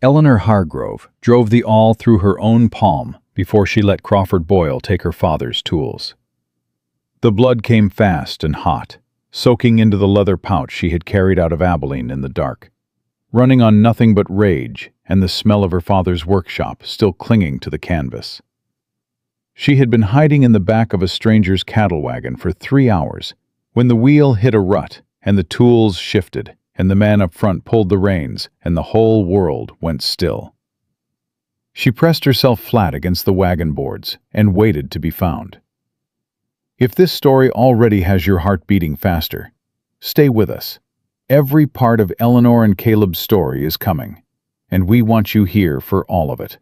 Eleanor Hargrove drove the awl through her own palm before she let Crawford Boyle take her father's tools. The blood came fast and hot, soaking into the leather pouch she had carried out of Abilene in the dark, running on nothing but rage and the smell of her father's workshop still clinging to the canvas. She had been hiding in the back of a stranger's cattle wagon for 3 hours when the wheel hit a rut and the tools shifted and the man up front pulled the reins and the whole world went still. She pressed herself flat against the wagon boards and waited to be found. If this story already has your heart beating faster, stay with us. Every part of Eleanor and Caleb's story is coming, and we want you here for all of it.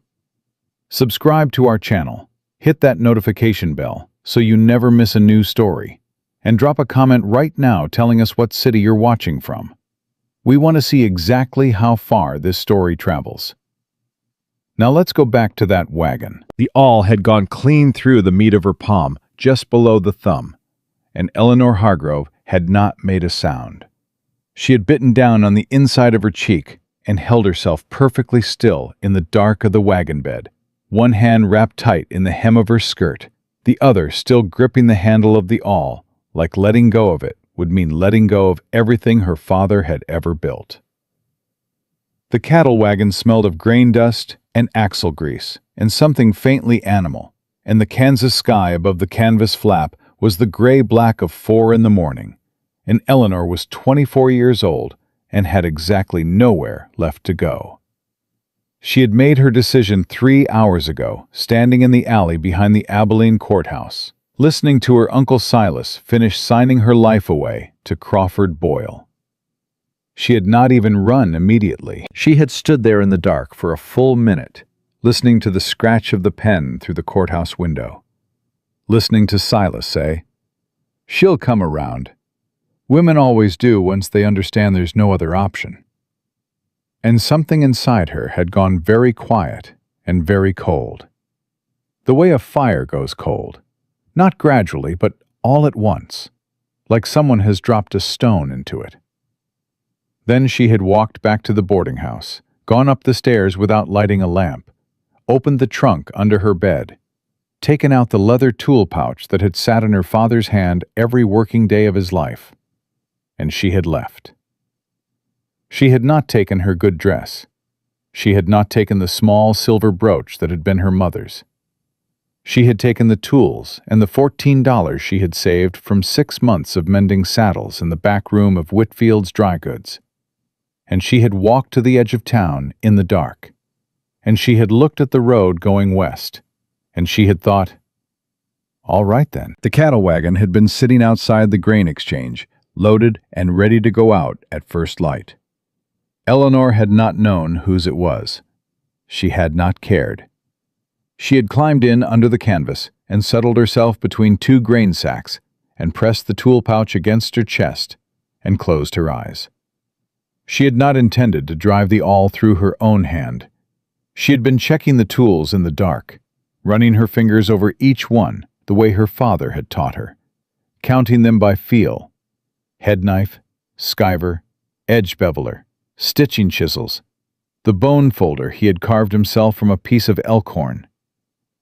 Subscribe to our channel, hit that notification bell so you never miss a new story, and drop a comment right now telling us what city you're watching from. We want to see exactly how far this story travels. Now let's go back to that wagon. The awl had gone clean through the meat of her palm, just below the thumb, and Eleanor Hargrove had not made a sound. She had bitten down on the inside of her cheek and held herself perfectly still in the dark of the wagon bed, one hand wrapped tight in the hem of her skirt, the other still gripping the handle of the awl, like letting go of it would mean letting go of everything her father had ever built. The cattle wagon smelled of grain dust and axle grease and something faintly animal, and the Kansas sky above the canvas flap was the gray-black of 4 a.m, and Eleanor was 24 years old and had exactly nowhere left to go. She had made her decision 3 hours ago, standing in the alley behind the Abilene courthouse, listening to her Uncle Silas finish signing her life away to Crawford Boyle. She had not even run immediately. She had stood there in the dark for a full minute, listening to the scratch of the pen through the courthouse window, listening to Silas say, "She'll come around. Women always do once they understand there's no other option." And something inside her had gone very quiet and very cold. The way a fire goes cold, not gradually, but all at once, like someone has dropped a stone into it. Then she had walked back to the boarding house, gone up the stairs without lighting a lamp, opened the trunk under her bed, taken out the leather tool pouch that had sat in her father's hand every working day of his life, and she had left. She had not taken her good dress. She had not taken the small silver brooch that had been her mother's. She had taken the tools and the $14 she had saved from 6 months of mending saddles in the back room of Whitfield's Dry Goods. And she had walked to the edge of town in the dark. And she had looked at the road going west. And she had thought, all right then. The cattle wagon had been sitting outside the grain exchange, loaded and ready to go out at first light. Eleanor had not known whose it was. She had not cared. She had climbed in under the canvas and settled herself between 2 grain sacks and pressed the tool pouch against her chest and closed her eyes. She had not intended to drive the awl through her own hand. She had been checking the tools in the dark, running her fingers over each one the way her father had taught her, counting them by feel: head knife, skiver, edge beveler, stitching chisels, the bone folder he had carved himself from a piece of elk horn.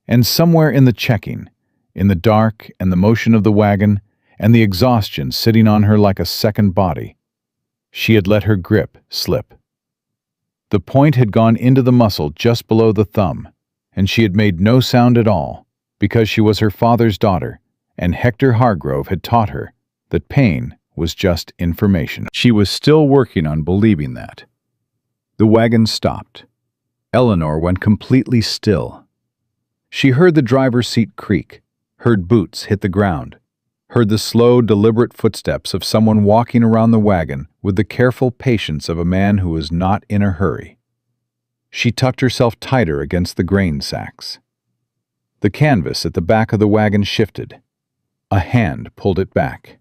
And somewhere in the checking, in the dark and the motion of the wagon and the exhaustion sitting on her like a second body, she had let her grip slip. The point had gone into the muscle just below the thumb, and she had made no sound at all, because she was her father's daughter, and Hector Hargrove had taught her that pain was just information. She was still working on believing that. The wagon stopped. Eleanor went completely still. She heard the driver's seat creak, heard boots hit the ground, heard the slow, deliberate footsteps of someone walking around the wagon with the careful patience of a man who was not in a hurry. She tucked herself tighter against the grain sacks. The canvas at the back of the wagon shifted. A hand pulled it back.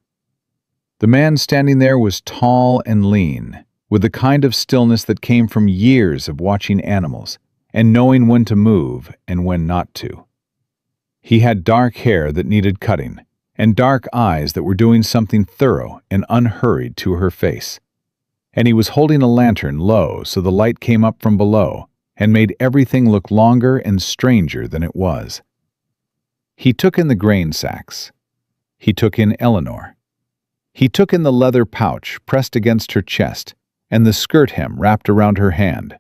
The man standing there was tall and lean, with the kind of stillness that came from years of watching animals and knowing when to move and when not to. He had dark hair that needed cutting, and dark eyes that were doing something thorough and unhurried to her face. And he was holding a lantern low so the light came up from below and made everything look longer and stranger than it was. He took in the grain sacks. He took in Eleanor. He took in the leather pouch pressed against her chest and the skirt hem wrapped around her hand,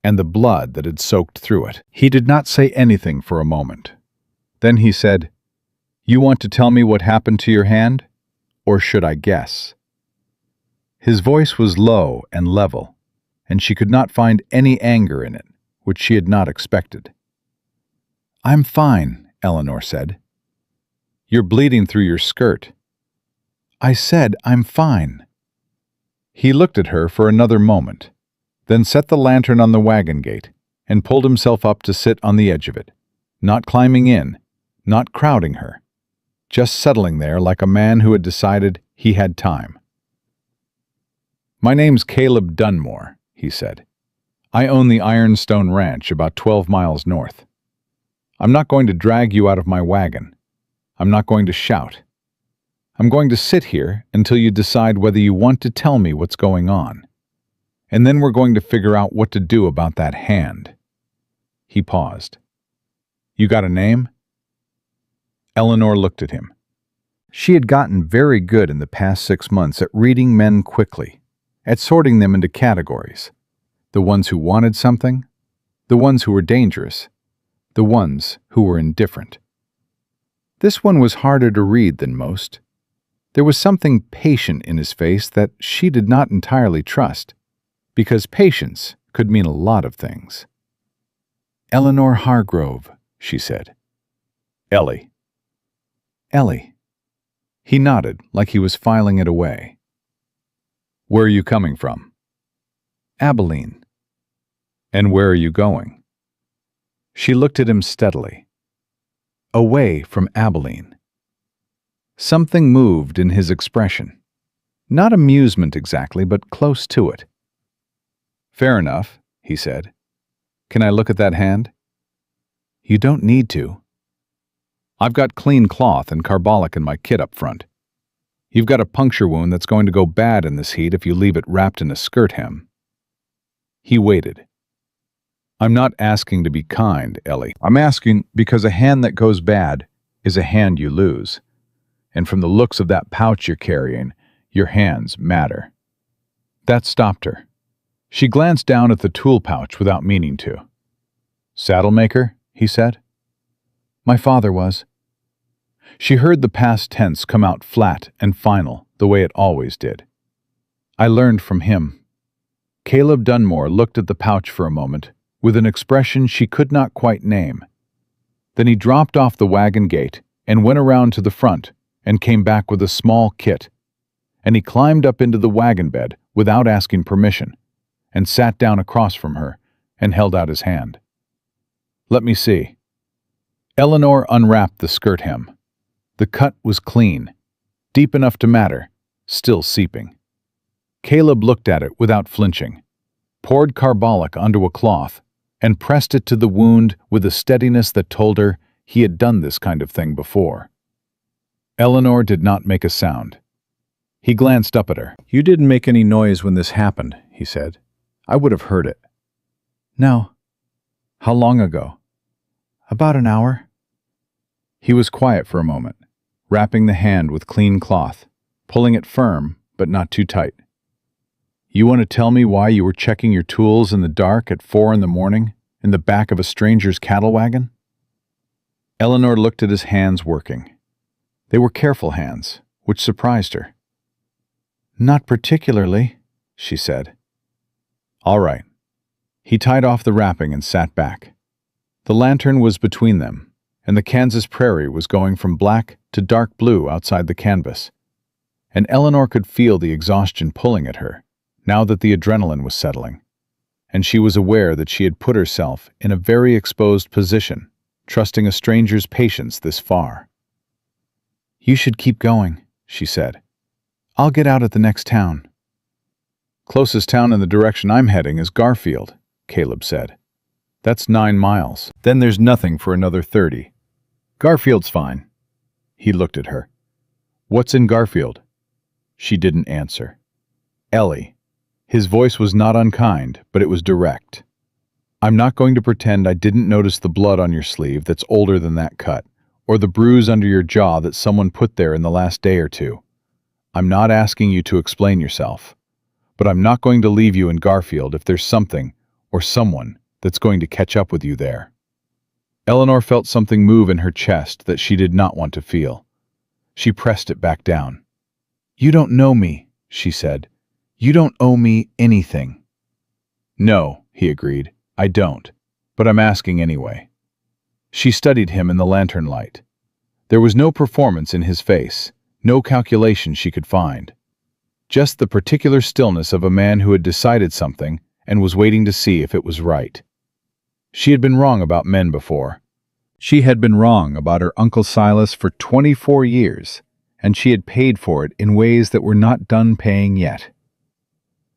and the blood that had soaked through it. He did not say anything for a moment. Then he said, "You want to tell me what happened to your hand? Or should I guess?" His voice was low and level, and she could not find any anger in it, which she had not expected. "I'm fine," Eleanor said. "You're bleeding through your skirt." "I said I'm fine." He looked at her for another moment, then set the lantern on the wagon gate and pulled himself up to sit on the edge of it, not climbing in, not crowding her, just settling there like a man who had decided he had time. "My name's Caleb Dunmore," he said. "I own the Ironstone Ranch about 12 miles north. I'm not going to drag you out of my wagon. I'm not going to shout. I'm going to sit here until you decide whether you want to tell me what's going on. And then we're going to figure out what to do about that hand." He paused. "You got a name?" Eleanor looked at him. She had gotten very good in the past 6 months at reading men quickly, at sorting them into categories. The ones who wanted something, the ones who were dangerous, the ones who were indifferent. This one was harder to read than most. There was something patient in his face that she did not entirely trust, because patience could mean a lot of things. "Eleanor Hargrove," she said. "Ellie." "Ellie." He nodded like he was filing it away. "Where are you coming from?" "Abilene." "And where are you going?" She looked at him steadily. "Away from Abilene." Something moved in his expression. Not amusement exactly, but close to it. "Fair enough," he said. "Can I look at that hand?" "You don't need to." "I've got clean cloth and carbolic in my kit up front. You've got a puncture wound that's going to go bad in this heat if you leave it wrapped in a skirt hem." He waited. "I'm not asking to be kind, Ellie. I'm asking because a hand that goes bad is a hand you lose. And from the looks of that pouch you're carrying, your hands matter." That stopped her. She glanced down at the tool pouch without meaning to. "Saddle maker?" he said. "My father was." She heard the past tense come out flat and final, the way it always did. "I learned from him." Caleb Dunmore looked at the pouch for a moment, with an expression she could not quite name. Then he dropped off the wagon gate and went around to the front and came back with a small kit. And he climbed up into the wagon bed without asking permission, and sat down across from her and held out his hand. "Let me see." Eleanor unwrapped the skirt hem. The cut was clean, deep enough to matter, still seeping. Caleb looked at it without flinching, poured carbolic onto a cloth, and pressed it to the wound with a steadiness that told her he had done this kind of thing before. Eleanor did not make a sound. He glanced up at her. "You didn't make any noise when this happened," he said. "I would have heard it." "No." "How long ago?" "About an hour." He was quiet for a moment, wrapping the hand with clean cloth, pulling it firm but not too tight. "You want to tell me why you were checking your tools in the dark at 4 in the morning in the back of a stranger's cattle wagon?" Eleanor looked at his hands working. They were careful hands, which surprised her. "Not particularly," she said. "All right." He tied off the wrapping and sat back. The lantern was between them, and the Kansas prairie was going from black to dark blue outside the canvas. And Eleanor could feel the exhaustion pulling at her, now that the adrenaline was settling. And she was aware that she had put herself in a very exposed position, trusting a stranger's patience this far. "You should keep going," she said. "I'll get out at the next town." "Closest town in the direction I'm heading is Garfield," Caleb said. "That's 9 miles. Then there's nothing for another 30. Garfield's fine." He looked at her. "What's in Garfield?" She didn't answer. "Ellie." His voice was not unkind, but it was direct. I'm not going to pretend I didn't notice the blood on your sleeve that's older than that cut, or the bruise under your jaw that someone put there in the last day or two. I'm not asking you to explain yourself, but I'm not going to leave you in Garfield if there's something or someone that's going to catch up with you there. Eleanor felt something move in her chest that she did not want to feel. She pressed it back down. You don't know me, she said. You don't owe me anything. No, he agreed. I don't, but I'm asking anyway. She studied him in the lantern light. There was no performance in his face, no calculation she could find. Just the particular stillness of a man who had decided something and was waiting to see if it was right. She had been wrong about men before. She had been wrong about her Uncle Silas for 24 years, and she had paid for it in ways that were not done paying yet.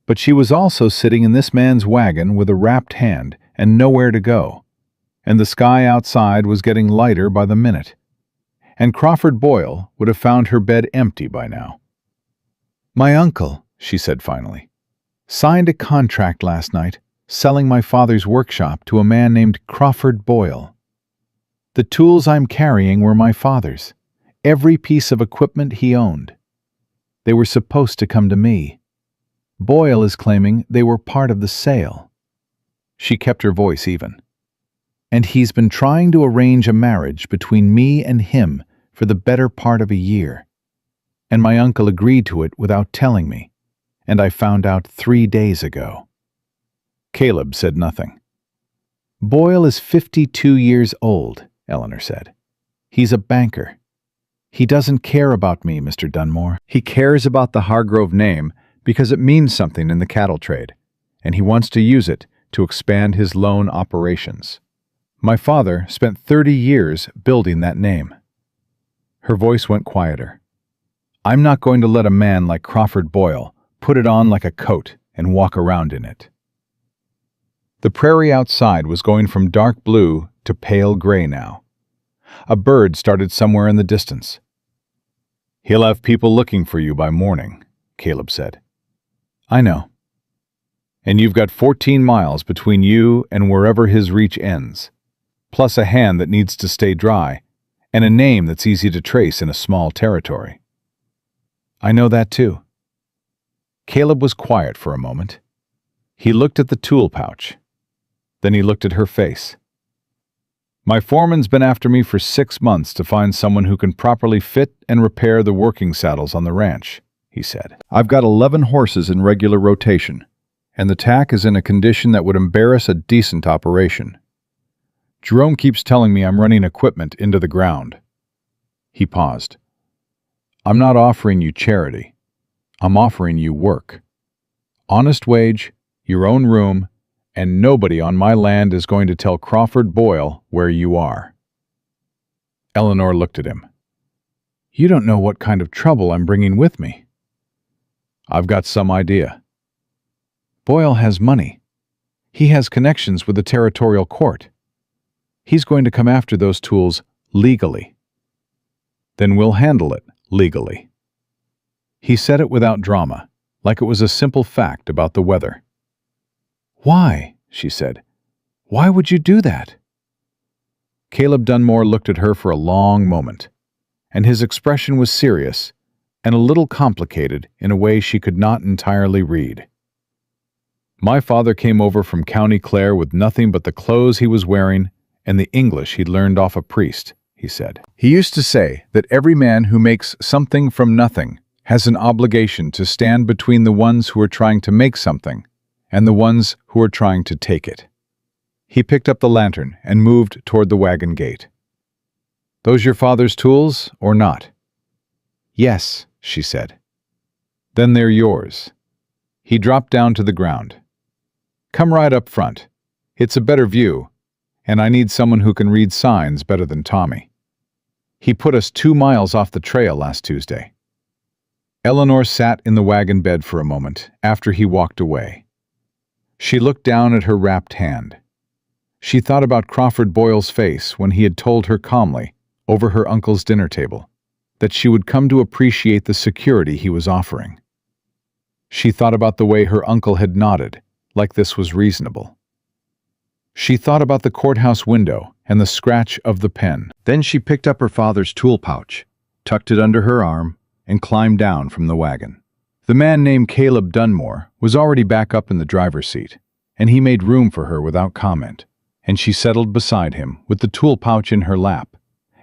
But she was also sitting in this man's wagon with a wrapped hand and nowhere to go, and the sky outside was getting lighter by the minute, and Crawford Boyle would have found her bed empty by now. My uncle, she said finally, signed a contract last night selling my father's workshop to a man named Crawford Boyle. The tools I'm carrying were my father's, every piece of equipment he owned. They were supposed to come to me. Boyle is claiming they were part of the sale. She kept her voice even. And he's been trying to arrange a marriage between me and him for the better part of a year. And my uncle agreed to it without telling me, and I found out 3 days ago. Caleb said nothing. Boyle is 52 years old, Eleanor said. He's a banker. He doesn't care about me, Mr. Dunmore. He cares about the Hargrove name because it means something in the cattle trade, and he wants to use it to expand his loan operations. My father spent 30 years building that name. Her voice went quieter. I'm not going to let a man like Crawford Boyle put it on like a coat and walk around in it. The prairie outside was going from dark blue to pale gray now. A bird started somewhere in the distance. He'll have people looking for you by morning, Caleb said. I know. And you've got 14 miles between you and wherever his reach ends, plus a hand that needs to stay dry, and a name that's easy to trace in a small territory. I know that too. Caleb was quiet for a moment. He looked at the tool pouch. Then he looked at her face. My foreman's been after me for 6 months to find someone who can properly fit and repair the working saddles on the ranch, he said. I've got 11 horses in regular rotation, and the tack is in a condition that would embarrass a decent operation. Jerome keeps telling me I'm running equipment into the ground. He paused. I'm not offering you charity. I'm offering you work. Honest wage, your own room, and nobody on my land is going to tell Crawford Boyle where you are. Eleanor looked at him. You don't know what kind of trouble I'm bringing with me. I've got some idea. Boyle has money. He has connections with the territorial court. He's going to come after those tools legally. Then we'll handle it legally. He said it without drama, like it was a simple fact about the weather. Why? She said. Why would you do that? Caleb Dunmore looked at her for a long moment, and his expression was serious and a little complicated in a way she could not entirely read. My father came over from County Clare with nothing but the clothes he was wearing and the English he'd learned off a priest, he said. He used to say that every man who makes something from nothing has an obligation to stand between the ones who are trying to make something and the ones who are trying to take it. He picked up the lantern and moved toward the wagon gate. Those your father's tools, or not? Yes, she said. Then they're yours. He dropped down to the ground. Come right up front. It's a better view, and I need someone who can read signs better than Tommy. He put us 2 miles off the trail last Tuesday. Eleanor sat in the wagon bed for a moment after he walked away. She looked down at her wrapped hand. She thought about Crawford Boyle's face when he had told her calmly, over her uncle's dinner table, that she would come to appreciate the security he was offering. She thought about the way her uncle had nodded, like this was reasonable. She thought about the courthouse window and the scratch of the pen. Then she picked up her father's tool pouch, tucked it under her arm, and climbed down from the wagon. The man named Caleb Dunmore was already back up in the driver's seat, and he made room for her without comment, and she settled beside him with the tool pouch in her lap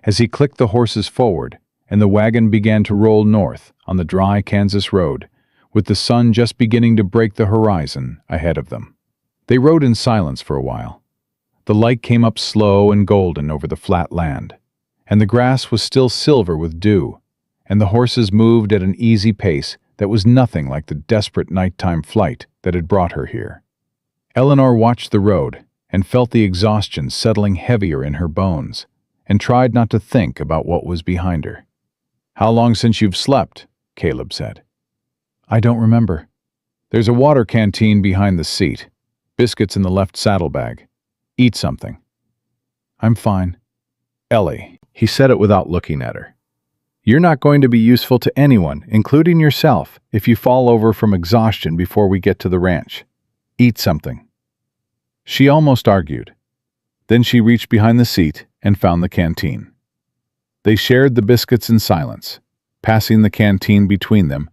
as he clicked the horses forward and the wagon began to roll north on the dry Kansas road, with the sun just beginning to break the horizon ahead of them. They rode in silence for a while. The light came up slow and golden over the flat land, and the grass was still silver with dew, and the horses moved at an easy pace that was nothing like the desperate nighttime flight that had brought her here. Eleanor watched the road and felt the exhaustion settling heavier in her bones, and tried not to think about what was behind her. "How long since you've slept?" Caleb said. "I don't remember. There's a water canteen behind the seat, biscuits in the left saddlebag. Eat something." "I'm fine." "Ellie," he said it without looking at her, "you're not going to be useful to anyone, including yourself, if you fall over from exhaustion before we get to the ranch. Eat something." She almost argued. Then she reached behind the seat and found the canteen. They shared the biscuits in silence, passing the canteen between them,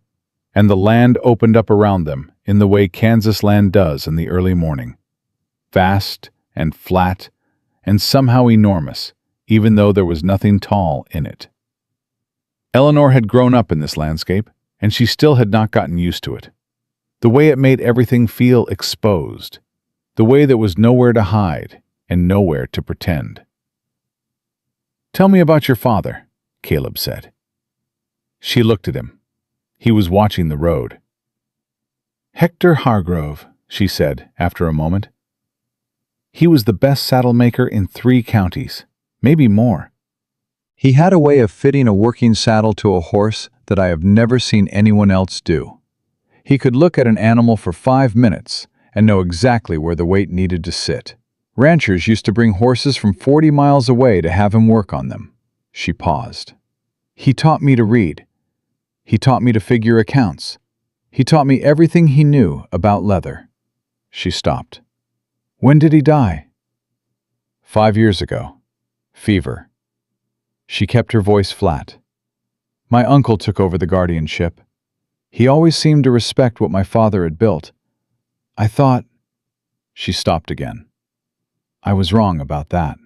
and the land opened up around them in the way Kansas land does in the early morning. Vast and flat and somehow enormous, even though there was nothing tall in it. Eleanor had grown up in this landscape, and she still had not gotten used to it. The way it made everything feel exposed, the way there was nowhere to hide and nowhere to pretend. "Tell me about your father," Caleb said. She looked at him. He was watching the road. "Hector Hargrove," she said after a moment. "He was the best saddle maker in 3 counties, maybe more. He had a way of fitting a working saddle to a horse that I have never seen anyone else do. He could look at an animal for 5 minutes and know exactly where the weight needed to sit. Ranchers used to bring horses from 40 miles away to have him work on them." She paused. "He taught me to read. He taught me to figure accounts. He taught me everything he knew about leather." She stopped. "When did he die?" 5 years ago. Fever." She kept her voice flat. "My uncle took over the guardianship. He always seemed to respect what my father had built. I thought—" She stopped again. "I was wrong about that."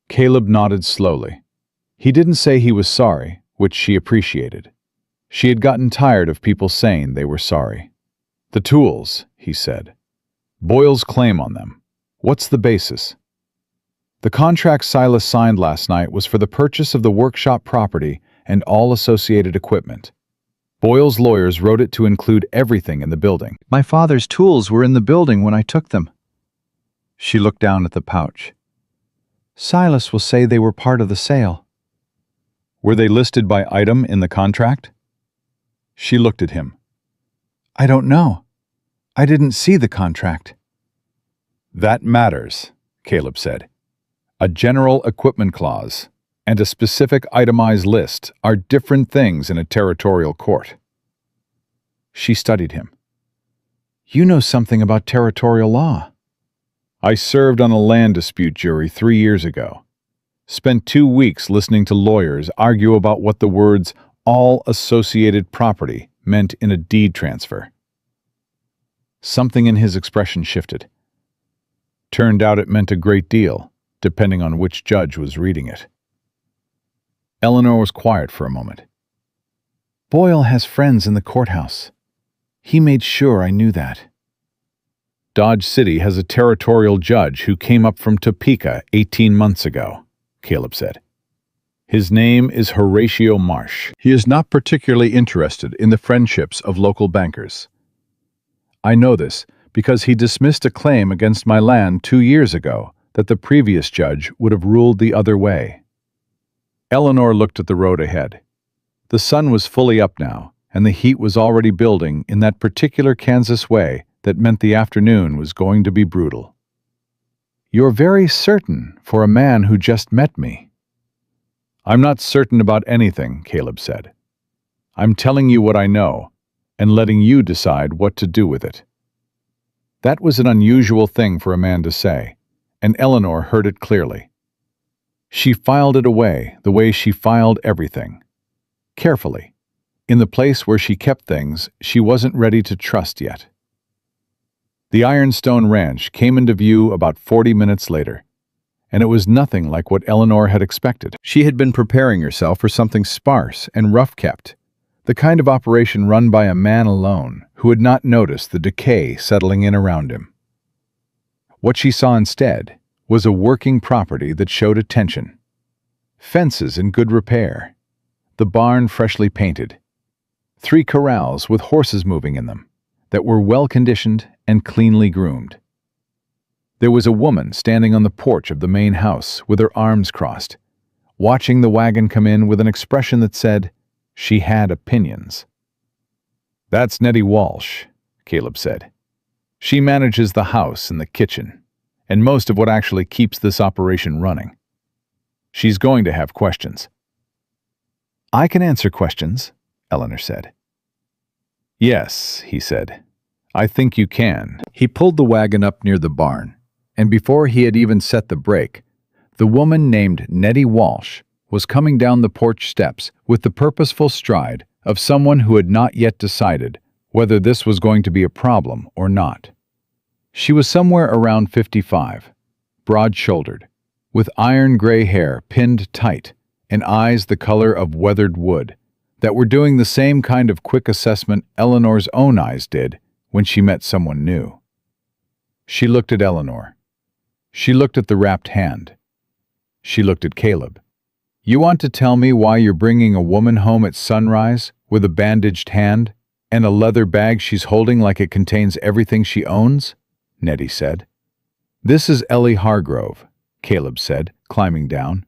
Caleb nodded slowly. He didn't say he was sorry, which she appreciated. She had gotten tired of people saying they were sorry. "The tools," he said. "Boyle's claim on them. What's the basis?" "The contract Silas signed last night was for the purchase of the workshop property and all associated equipment. Boyle's lawyers wrote it to include everything in the building. My father's tools were in the building when I took them." She looked down at the pouch. "Silas will say they were part of the sale." "Were they listed by item in the contract?" She looked at him. "I don't know. I didn't see the contract." "That matters," Caleb said. "A general equipment clause and a specific itemized list are different things in a territorial court." She studied him. "You know something about territorial law." "I served on a land dispute jury 3 years ago. Spent 2 weeks listening to lawyers argue about what the words all associated property meant in a deed transfer." Something in his expression shifted. Turned out it meant a great deal, depending on which judge was reading it. Eleanor was quiet for a moment. "Boyle has friends in the courthouse. He made sure I knew that." "Dodge City has a territorial judge who came up from Topeka 18 months ago," Caleb said. "His name is Horatio Marsh. He is not particularly interested in the friendships of local bankers. I know this because he dismissed a claim against my land 2 years ago that the previous judge would have ruled the other way." Eleanor looked at the road ahead. The sun was fully up now, and the heat was already building in that particular Kansas way that meant the afternoon was going to be brutal. "You're very certain for a man who just met me." "I'm not certain about anything," Caleb said. "I'm telling you what I know, and letting you decide what to do with it." That was an unusual thing for a man to say, and Eleanor heard it clearly. She filed it away the way she filed everything. Carefully, in the place where she kept things she wasn't ready to trust yet. The Ironstone Ranch came into view about 40 minutes later, and it was nothing like what Eleanor had expected. She had been preparing herself for something sparse and rough-kept, the kind of operation run by a man alone who had not noticed the decay settling in around him. What she saw instead was a working property that showed attention. Fences in good repair, the barn freshly painted, 3 corrals with horses moving in them that were well-conditioned and cleanly groomed. There was a woman standing on the porch of the main house with her arms crossed, watching the wagon come in with an expression that said she had opinions. "That's Nettie Walsh," Caleb said. "She manages the house and the kitchen, and most of what actually keeps this operation running. She's going to have questions." "I can answer questions," Eleanor said. "Yes," he said. "I think you can." He pulled the wagon up near the barn, and before he had even set the brake, the woman named Nettie Walsh was coming down the porch steps with the purposeful stride of someone who had not yet decided whether this was going to be a problem or not. She was somewhere around 55, broad-shouldered, with iron gray hair pinned tight and eyes the color of weathered wood that were doing the same kind of quick assessment Eleanor's own eyes did when she met someone new. She looked at Eleanor. She looked at the wrapped hand. She looked at Caleb. "You want to tell me why you're bringing a woman home at sunrise with a bandaged hand and a leather bag she's holding like it contains everything she owns?" Nettie said. "This is Ellie Hargrove," Caleb said, climbing down.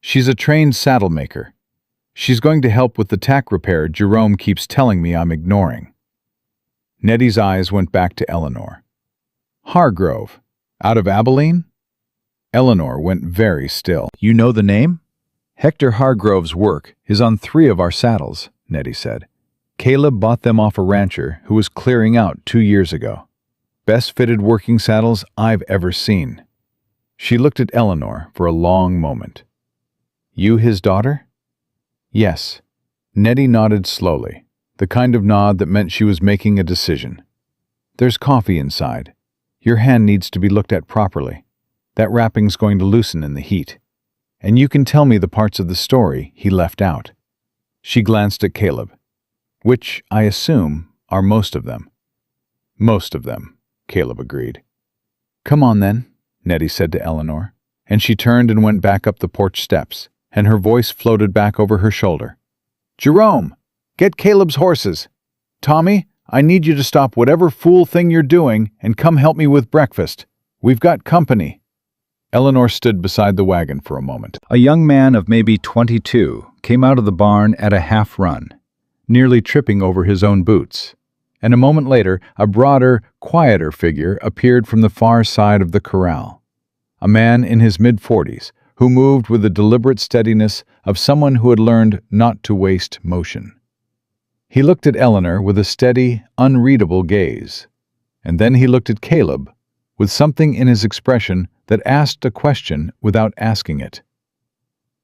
"She's a trained saddle maker. She's going to help with the tack repair Jerome keeps telling me I'm ignoring." Nettie's eyes went back to Eleanor. "Hargrove? Out of Abilene?" Eleanor went very still. "You know the name?" "Hector Hargrove's work is on 3 of our saddles," Nettie said. "Caleb bought them off a rancher who was clearing out 2 years ago. Best-fitted working saddles I've ever seen." She looked at Eleanor for a long moment. "You his daughter?" "Yes." Nettie nodded slowly, the kind of nod that meant she was making a decision. "There's coffee inside. Your hand needs to be looked at properly. That wrapping's going to loosen in the heat. And you can tell me the parts of the story he left out." She glanced at Caleb. "Which, I assume, are most of them." "Most of them," Caleb agreed. "Come on then," Nettie said to Eleanor, and she turned and went back up the porch steps, and her voice floated back over her shoulder. "Jerome, get Caleb's horses. Tommy, I need you to stop whatever fool thing you're doing and come help me with breakfast. We've got company." Eleanor stood beside the wagon for a moment. A young man of maybe 22 came out of the barn at a half-run, nearly tripping over his own boots, and a moment later a broader, quieter figure appeared from the far side of the corral. A man in his mid-40s who moved with the deliberate steadiness of someone who had learned not to waste motion. He looked at Eleanor with a steady, unreadable gaze, and then he looked at Caleb with something in his expression that asked a question without asking it.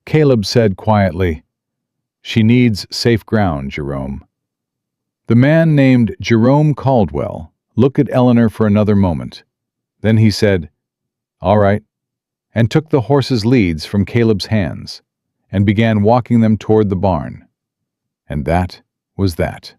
Caleb said quietly, "She needs safe ground, Jerome." The man named Jerome Caldwell looked at Eleanor for another moment. Then he said, "All right," and took the horse's leads from Caleb's hands and began walking them toward the barn. And that was that.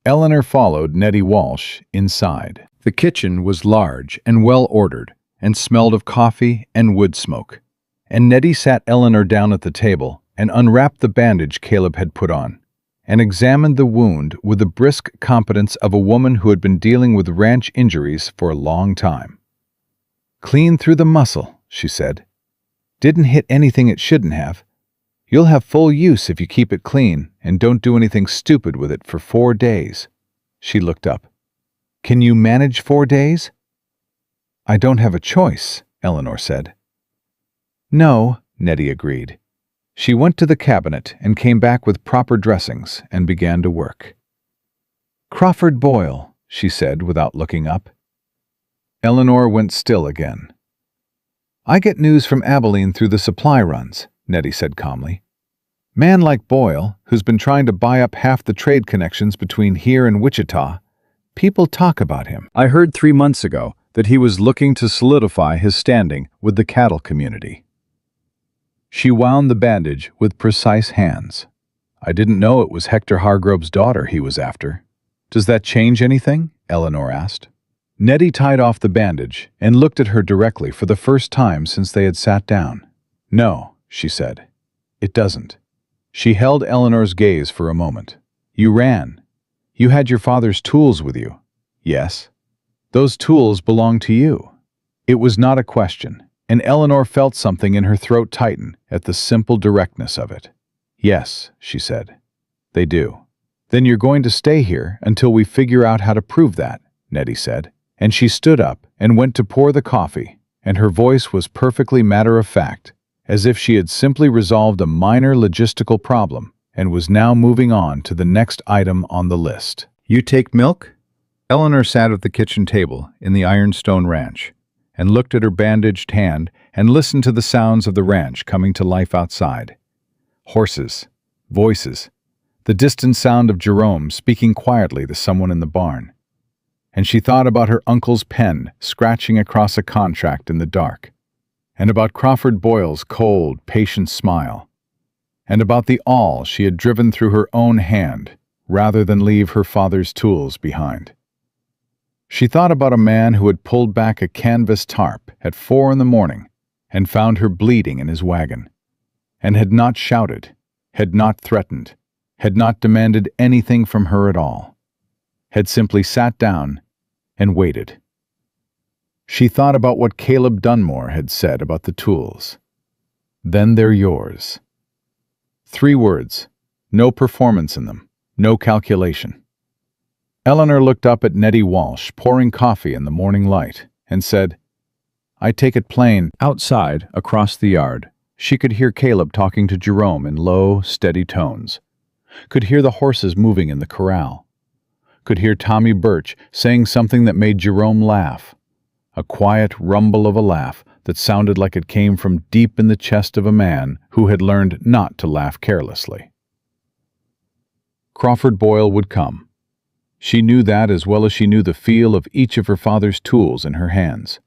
Eleanor followed Nettie Walsh inside. The kitchen was large and well-ordered and smelled of coffee and wood smoke, and Nettie sat Eleanor down at the table and unwrapped the bandage Caleb had put on, and examined the wound with the brisk competence of a woman who had been dealing with ranch injuries for a long time. "Clean through the muscle," she said. "Didn't hit anything it shouldn't have. You'll have full use if you keep it clean and don't do anything stupid with it for 4 days." She looked up. "Can you manage 4 days?" "I don't have a choice," Eleanor said. "No," Nettie agreed. She went to the cabinet and came back with proper dressings and began to work. "Crawford Boyle," she said without looking up. Eleanor went still again. "I get news from Abilene through the supply runs," Nettie said calmly. "Man like Boyle, who's been trying to buy up half the trade connections between here and Wichita, people talk about him. I heard 3 months ago that he was looking to solidify his standing with the cattle community." She wound the bandage with precise hands. "I didn't know it was Hector Hargrove's daughter he was after." "Does that change anything?" Eleanor asked. Nettie tied off the bandage and looked at her directly for the first time since they had sat down. "No," she said. "It doesn't." She held Eleanor's gaze for a moment. "You ran. You had your father's tools with you." "Yes." "Those tools belong to you." It was not a question, and Eleanor felt something in her throat tighten at the simple directness of it. "Yes," she said. "They do." "Then you're going to stay here until we figure out how to prove that," Nettie said. And she stood up and went to pour the coffee, and her voice was perfectly matter-of-fact, as if she had simply resolved a minor logistical problem and was now moving on to the next item on the list. "You take milk?" Eleanor sat at the kitchen table in the Ironstone Ranch and looked at her bandaged hand and listened to the sounds of the ranch coming to life outside. Horses, voices, the distant sound of Jerome speaking quietly to someone in the barn. And she thought about her uncle's pen scratching across a contract in the dark, and about Crawford Boyle's cold, patient smile, and about the awl she had driven through her own hand rather than leave her father's tools behind. She thought about a man who had pulled back a canvas tarp at 4 a.m. and found her bleeding in his wagon, and had not shouted, had not threatened, had not demanded anything from her at all, had simply sat down and waited. She thought about what Caleb Dunmore had said about the tools. "Then they're yours." 3 words, no performance in them, no calculation. Eleanor looked up at Nettie Walsh pouring coffee in the morning light and said, "I take it plain." Outside, across the yard, she could hear Caleb talking to Jerome in low, steady tones, could hear the horses moving in the corral, could hear Tommy Birch saying something that made Jerome laugh, a quiet rumble of a laugh that sounded like it came from deep in the chest of a man who had learned not to laugh carelessly. Crawford Boyle would come. She knew that as well as she knew the feel of each of her father's tools in her hands.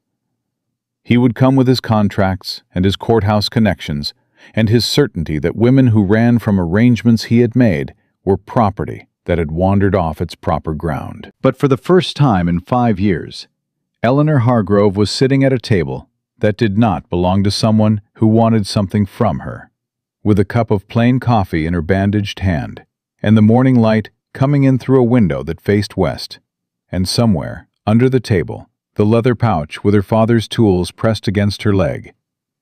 He would come with his contracts and his courthouse connections and his certainty that women who ran from arrangements he had made were property that had wandered off its proper ground. But for the first time in 5 years, Eleanor Hargrove was sitting at a table that did not belong to someone who wanted something from her, with a cup of plain coffee in her bandaged hand, and the morning light coming in through a window that faced west, and somewhere, under the table, the leather pouch with her father's tools pressed against her leg,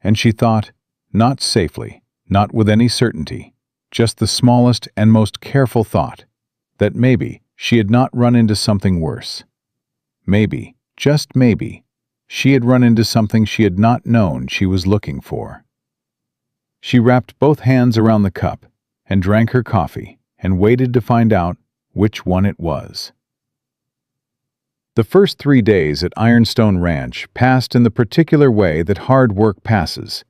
and she thought, not safely, not with any certainty, just the smallest and most careful thought, that maybe she had not run into something worse. Maybe, just maybe, she had run into something she had not known she was looking for. She wrapped both hands around the cup and drank her coffee and waited to find out which one it was. The first 3 days at Ironstone Ranch passed in the particular way that hard work passes,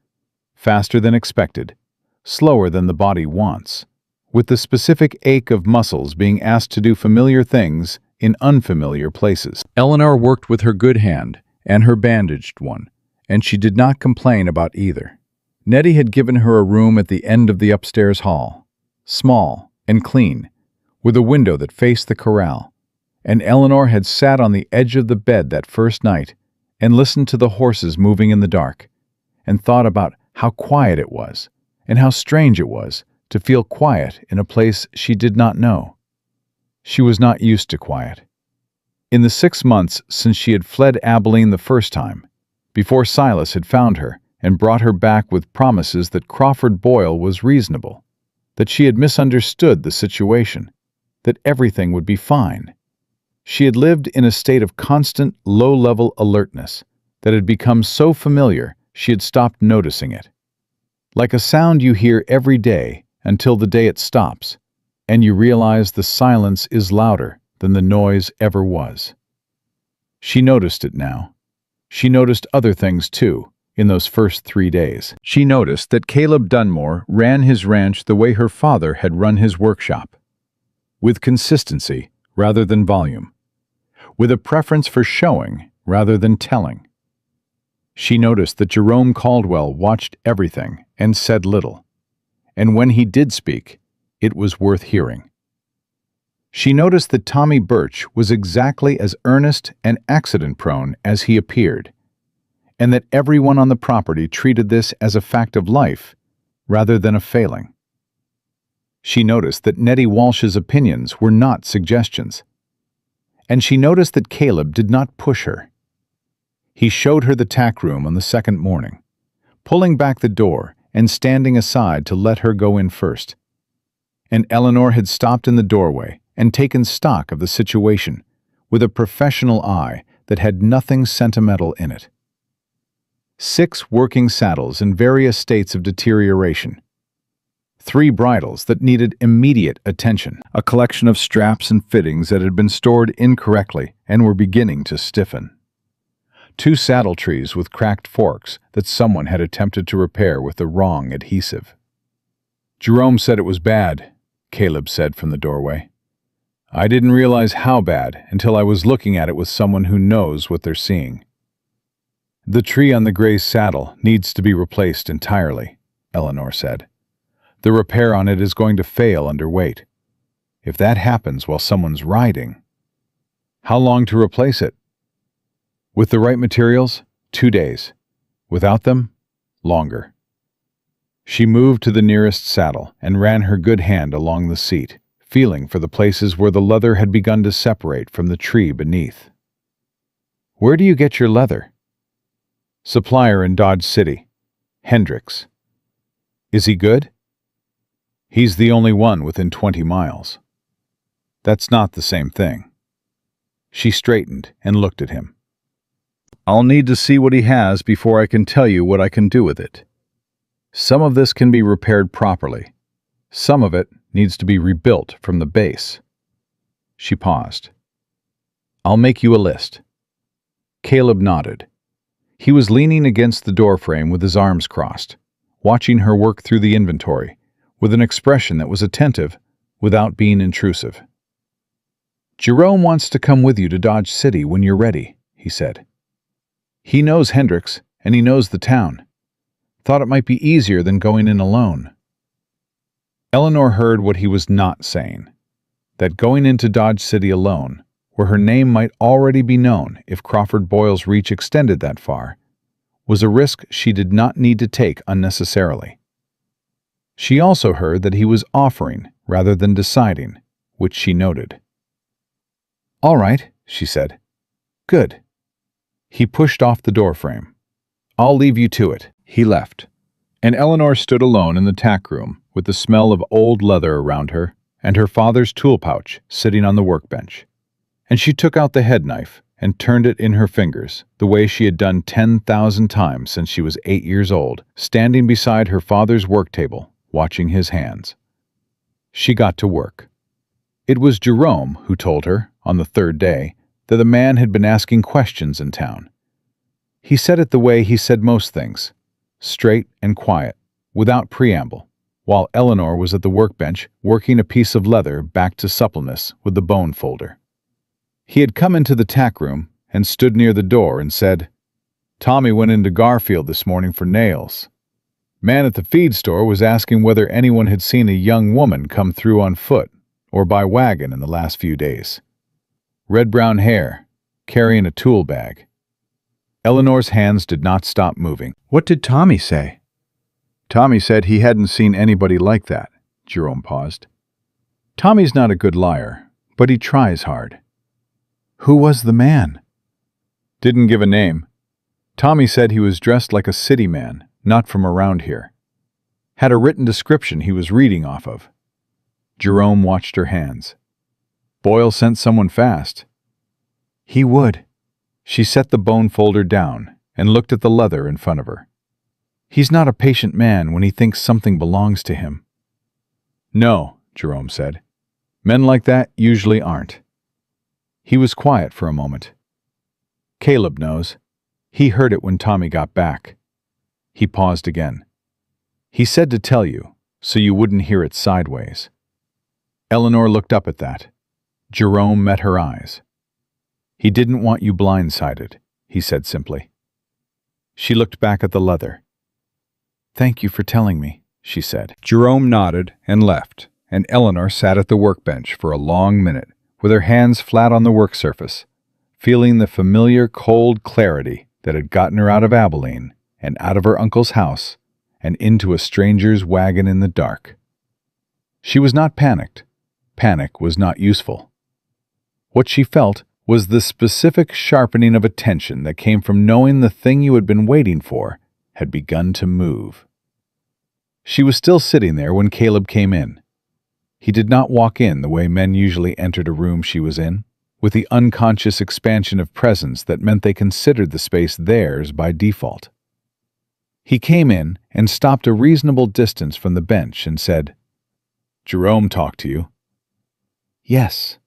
faster than expected, slower than the body wants, with the specific ache of muscles being asked to do familiar things in unfamiliar places. Eleanor worked with her good hand and her bandaged one, and she did not complain about either. Nettie had given her a room at the end of the upstairs hall, small and clean, with a window that faced the corral, and Eleanor had sat on the edge of the bed that first night and listened to the horses moving in the dark, and thought about how quiet it was, and how strange it was to feel quiet in a place she did not know. She was not used to quiet. In the 6 months since she had fled Abilene the first time, before Silas had found her and brought her back with promises that Crawford Boyle was reasonable, that she had misunderstood the situation, that everything would be fine. She had lived in a state of constant, low-level alertness that had become so familiar she had stopped noticing it. Like a sound you hear every day until the day it stops, and you realize the silence is louder than the noise ever was. She noticed it now. She noticed other things too, in those first 3 days. She noticed that Caleb Dunmore ran his ranch the way her father had run his workshop, with consistency rather than volume, with a preference for showing rather than telling. She noticed that Jerome Caldwell watched everything and said little, and when he did speak, it was worth hearing. She noticed that Tommy Birch was exactly as earnest and accident-prone as he appeared, and that everyone on the property treated this as a fact of life rather than a failing. She noticed that Nettie Walsh's opinions were not suggestions, and she noticed that Caleb did not push her. He showed her the tack room on the second morning, pulling back the door and standing aside to let her go in first. And Eleanor had stopped in the doorway and taken stock of the situation with a professional eye that had nothing sentimental in it. 6 working saddles in various states of deterioration, 3 bridles that needed immediate attention, a collection of straps and fittings that had been stored incorrectly and were beginning to stiffen, 2 saddle trees with cracked forks that someone had attempted to repair with the wrong adhesive. "Jerome said it was bad," Caleb said from the doorway. "I didn't realize how bad until I was looking at it with someone who knows what they're seeing." "The tree on the gray's saddle needs to be replaced entirely," Eleanor said. "The repair on it is going to fail under weight. If that happens while someone's riding..." "How long to replace it?" "With the right materials, 2 days. Without them, longer." She moved to the nearest saddle and ran her good hand along the seat, feeling for the places where the leather had begun to separate from the tree beneath. "Where do you get your leather?" "Supplier in Dodge City. Hendricks." "Is he good?" "He's the only one within 20 miles. "That's not the same thing." She straightened and looked at him. "I'll need to see what he has before I can tell you what I can do with it. Some of this can be repaired properly. Some of it needs to be rebuilt from the base." She paused. "I'll make you a list." Caleb nodded. He was leaning against the doorframe with his arms crossed, watching her work through the inventory, with an expression that was attentive without being intrusive. "Jerome wants to come with you to Dodge City when you're ready," he said. "He knows Hendricks, and he knows the town. Thought it might be easier than going in alone." Eleanor heard what he was not saying, that going into Dodge City alone, where her name might already be known if Crawford Boyle's reach extended that far, was a risk she did not need to take unnecessarily. She also heard that he was offering rather than deciding, which she noted. "All right," she said. "Good." He pushed off the doorframe. "I'll leave you to it." He left, and Eleanor stood alone in the tack room with the smell of old leather around her and her father's tool pouch sitting on the workbench. And she took out the head knife and turned it in her fingers, the way she had done 10,000 times since she was 8 years old, standing beside her father's work table, watching his hands. She got to work. It was Jerome who told her, on the 3rd day, that the man had been asking questions in town. He said it the way he said most things, straight and quiet, without preamble, while Eleanor was at the workbench working a piece of leather back to suppleness with the bone folder. He had come into the tack room and stood near the door and said, "Tommy went into Garfield this morning for nails. Man at the feed store was asking whether anyone had seen a young woman come through on foot or by wagon in the last few days. Red-brown hair, carrying a tool bag." Eleanor's hands did not stop moving. "What did Tommy say?" "Tommy said he hadn't seen anybody like that." Jerome paused. "Tommy's not a good liar, but he tries hard." "Who was the man?" "Didn't give a name. Tommy said he was dressed like a city man, not from around here. Had a written description he was reading off of." Jerome watched her hands. "Boyle sent someone fast." "He would." She set the bone folder down and looked at the leather in front of her. "He's not a patient man when he thinks something belongs to him." "No," Jerome said. "Men like that usually aren't." He was quiet for a moment. "Caleb knows. He heard it when Tommy got back." He paused again. He said to tell you, so you wouldn't hear it sideways. Eleanor looked up at that. Jerome met her eyes. He didn't want you blindsided, he said simply. She looked back at the leather. Thank you for telling me, she said. Jerome nodded and left, and Eleanor sat at the workbench for a long minute, with her hands flat on the work surface, feeling the familiar cold clarity that had gotten her out of Abilene and out of her uncle's house and into a stranger's wagon in the dark. She was not panicked. Panic was not useful. What she felt was the specific sharpening of attention that came from knowing the thing you had been waiting for had begun to move. She was still sitting there when Caleb came in. He did not walk in the way men usually entered a room she was in, with the unconscious expansion of presence that meant they considered the space theirs by default. He came in and stopped a reasonable distance from the bench and said, "Jerome talked to you." "Yes."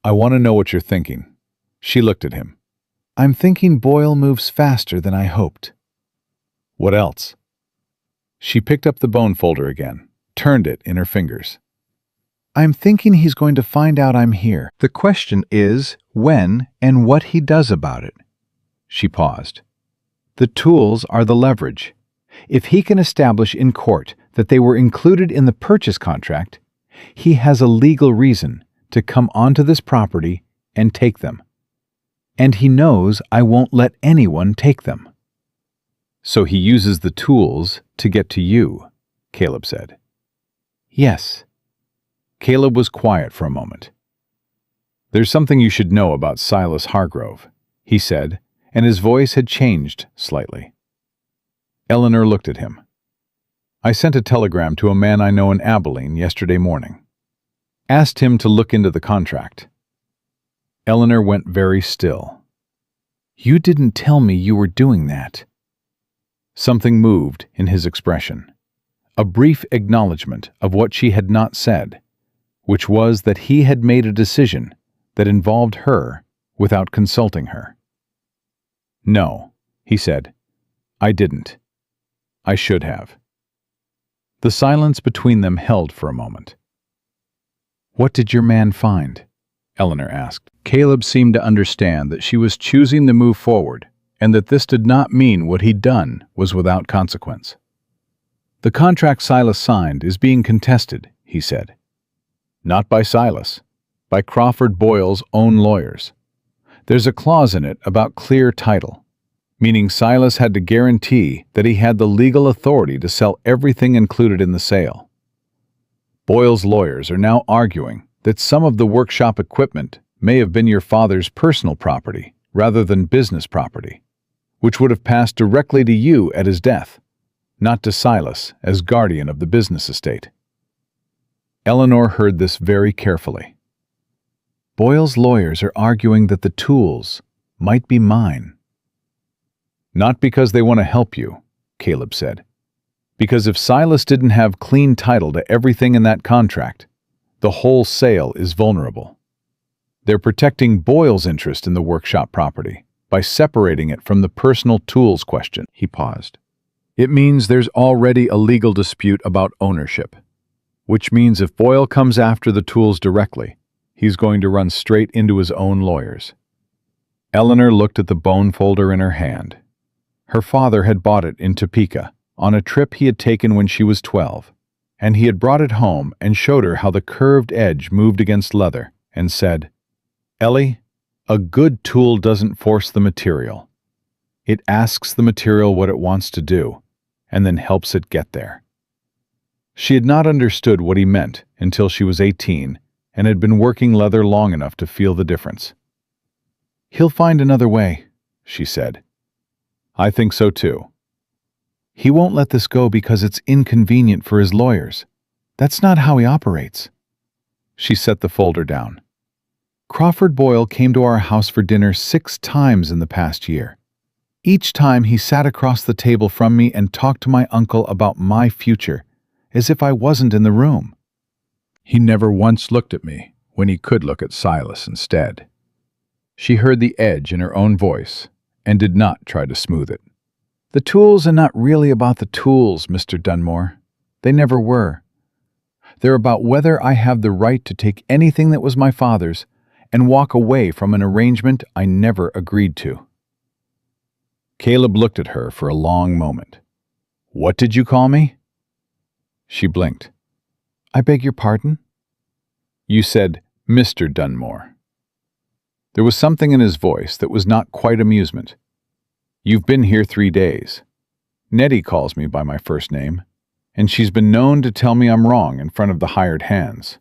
"I want to know what you're thinking." She looked at him. "I'm thinking Boyle moves faster than I hoped." "What else?" She picked up the bone folder again, turned it in her fingers. "I'm thinking he's going to find out I'm here. The question is when and what he does about it." She paused. "The tools are the leverage. If he can establish in court that they were included in the purchase contract, he has a legal reason to come onto this property and take them. And he knows I won't let anyone take them." "So he uses the tools to get to you," Caleb said. "Yes." Caleb was quiet for a moment. "There's something you should know about Silas Hargrove," he said, and his voice had changed slightly. Eleanor looked at him. "I sent a telegram to a man I know in Abilene yesterday morning. Asked him to look into the contract." Eleanor went very still. "You didn't tell me you were doing that." Something moved in his expression. A brief acknowledgement of what she had not said, which was that he had made a decision that involved her without consulting her. "No," he said. "I didn't. I should have." The silence between them held for a moment. "What did your man find?" Eleanor asked. Caleb seemed to understand that she was choosing to move forward, and that this did not mean what he'd done was without consequence. "The contract Silas signed is being contested," he said. "Not by Silas, by Crawford Boyle's own lawyers. There's a clause in it about clear title, meaning Silas had to guarantee that he had the legal authority to sell everything included in the sale. Boyle's lawyers are now arguing that some of the workshop equipment may have been your father's personal property rather than business property, which would have passed directly to you at his death, not to Silas as guardian of the business estate." Eleanor heard this very carefully. "Boyle's lawyers are arguing that the tools might be mine." "Not because they want to help you," Caleb said. "Because if Silas didn't have clean title to everything in that contract, the whole sale is vulnerable. They're protecting Boyle's interest in the workshop property by separating it from the personal tools question." He paused. "It means there's already a legal dispute about ownership, which means if Boyle comes after the tools directly, he's going to run straight into his own lawyers." Eleanor looked at the bone folder in her hand. Her father had bought it in Topeka on a trip he had taken when she was 12, and he had brought it home and showed her how the curved edge moved against leather and said, "Ellie, a good tool doesn't force the material. It asks the material what it wants to do, and then helps it get there." She had not understood what he meant until she was 18 and had been working leather long enough to feel the difference. "He'll find another way," she said. "I think so too." "He won't let this go because it's inconvenient for his lawyers. That's not how he operates." She set the folder down. "Crawford Boyle came to our house for dinner 6 times in the past year. Each time he sat across the table from me and talked to my uncle about my future, as if I wasn't in the room. He never once looked at me when he could look at Silas instead." She heard the edge in her own voice and did not try to smooth it. The tools are not really about the tools, Mr. Dunmore. They never were. They're about whether I have the right to take anything that was my father's and walk away from an arrangement I never agreed to. Caleb looked at her for a long moment. What did you call me? She blinked. I beg your pardon? You said Mr. Dunmore. There was something in his voice that was not quite amusement. You've been here 3 days. Nettie calls me by my first name, and she's been known to tell me I'm wrong in front of the hired hands.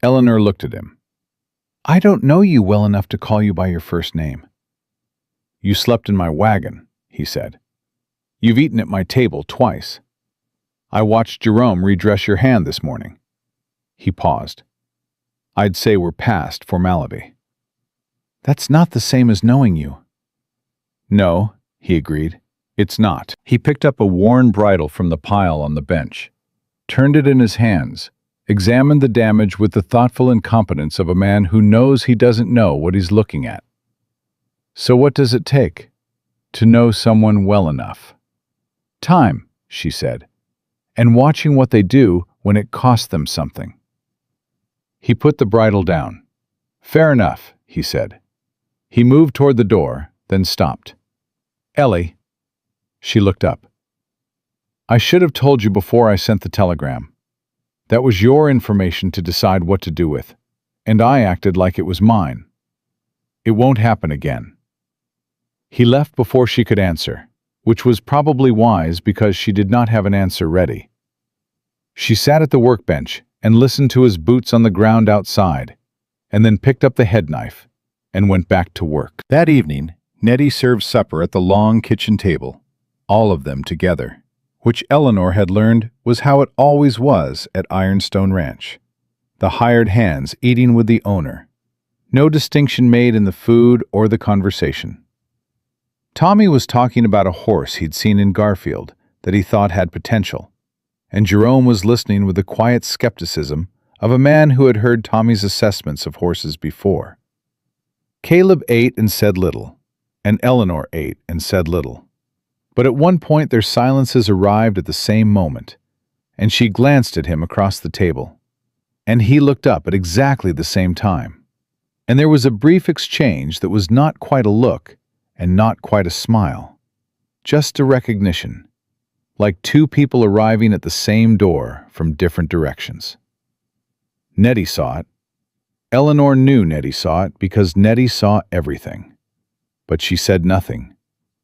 Eleanor looked at him. I don't know you well enough to call you by your first name. You slept in my wagon, he said. You've eaten at my table twice. I watched Jerome redress your hand this morning. He paused. I'd say we're past formality. That's not the same as knowing you. No, he agreed. It's not. He picked up a worn bridle from the pile on the bench, turned it in his hands, examined the damage with the thoughtful incompetence of a man who knows he doesn't know what he's looking at. So what does it take to know someone well enough? Time, she said, and watching what they do when it costs them something. He put the bridle down. Fair enough, he said. He moved toward the door, then stopped. Ellie. She looked up. I should have told you before I sent the telegram. That was your information to decide what to do with, and I acted like it was mine. It won't happen again. He left before she could answer, which was probably wise because she did not have an answer ready. She sat at the workbench and listened to his boots on the ground outside, and then picked up the head knife and went back to work. That evening, Nettie served supper at the long kitchen table, all of them together, which Eleanor had learned was how it always was at Ironstone Ranch. The hired hands eating with the owner. No distinction made in the food or the conversation. Tommy was talking about a horse he'd seen in Garfield that he thought had potential, and Jerome was listening with the quiet skepticism of a man who had heard Tommy's assessments of horses before. Caleb ate and said little, and Eleanor ate and said little. But at one point their silences arrived at the same moment, and she glanced at him across the table, and he looked up at exactly the same time. And there was a brief exchange that was not quite a look and not quite a smile, just a recognition, like two people arriving at the same door from different directions. Nettie saw it. Eleanor knew Nettie saw it because Nettie saw everything. But she said nothing,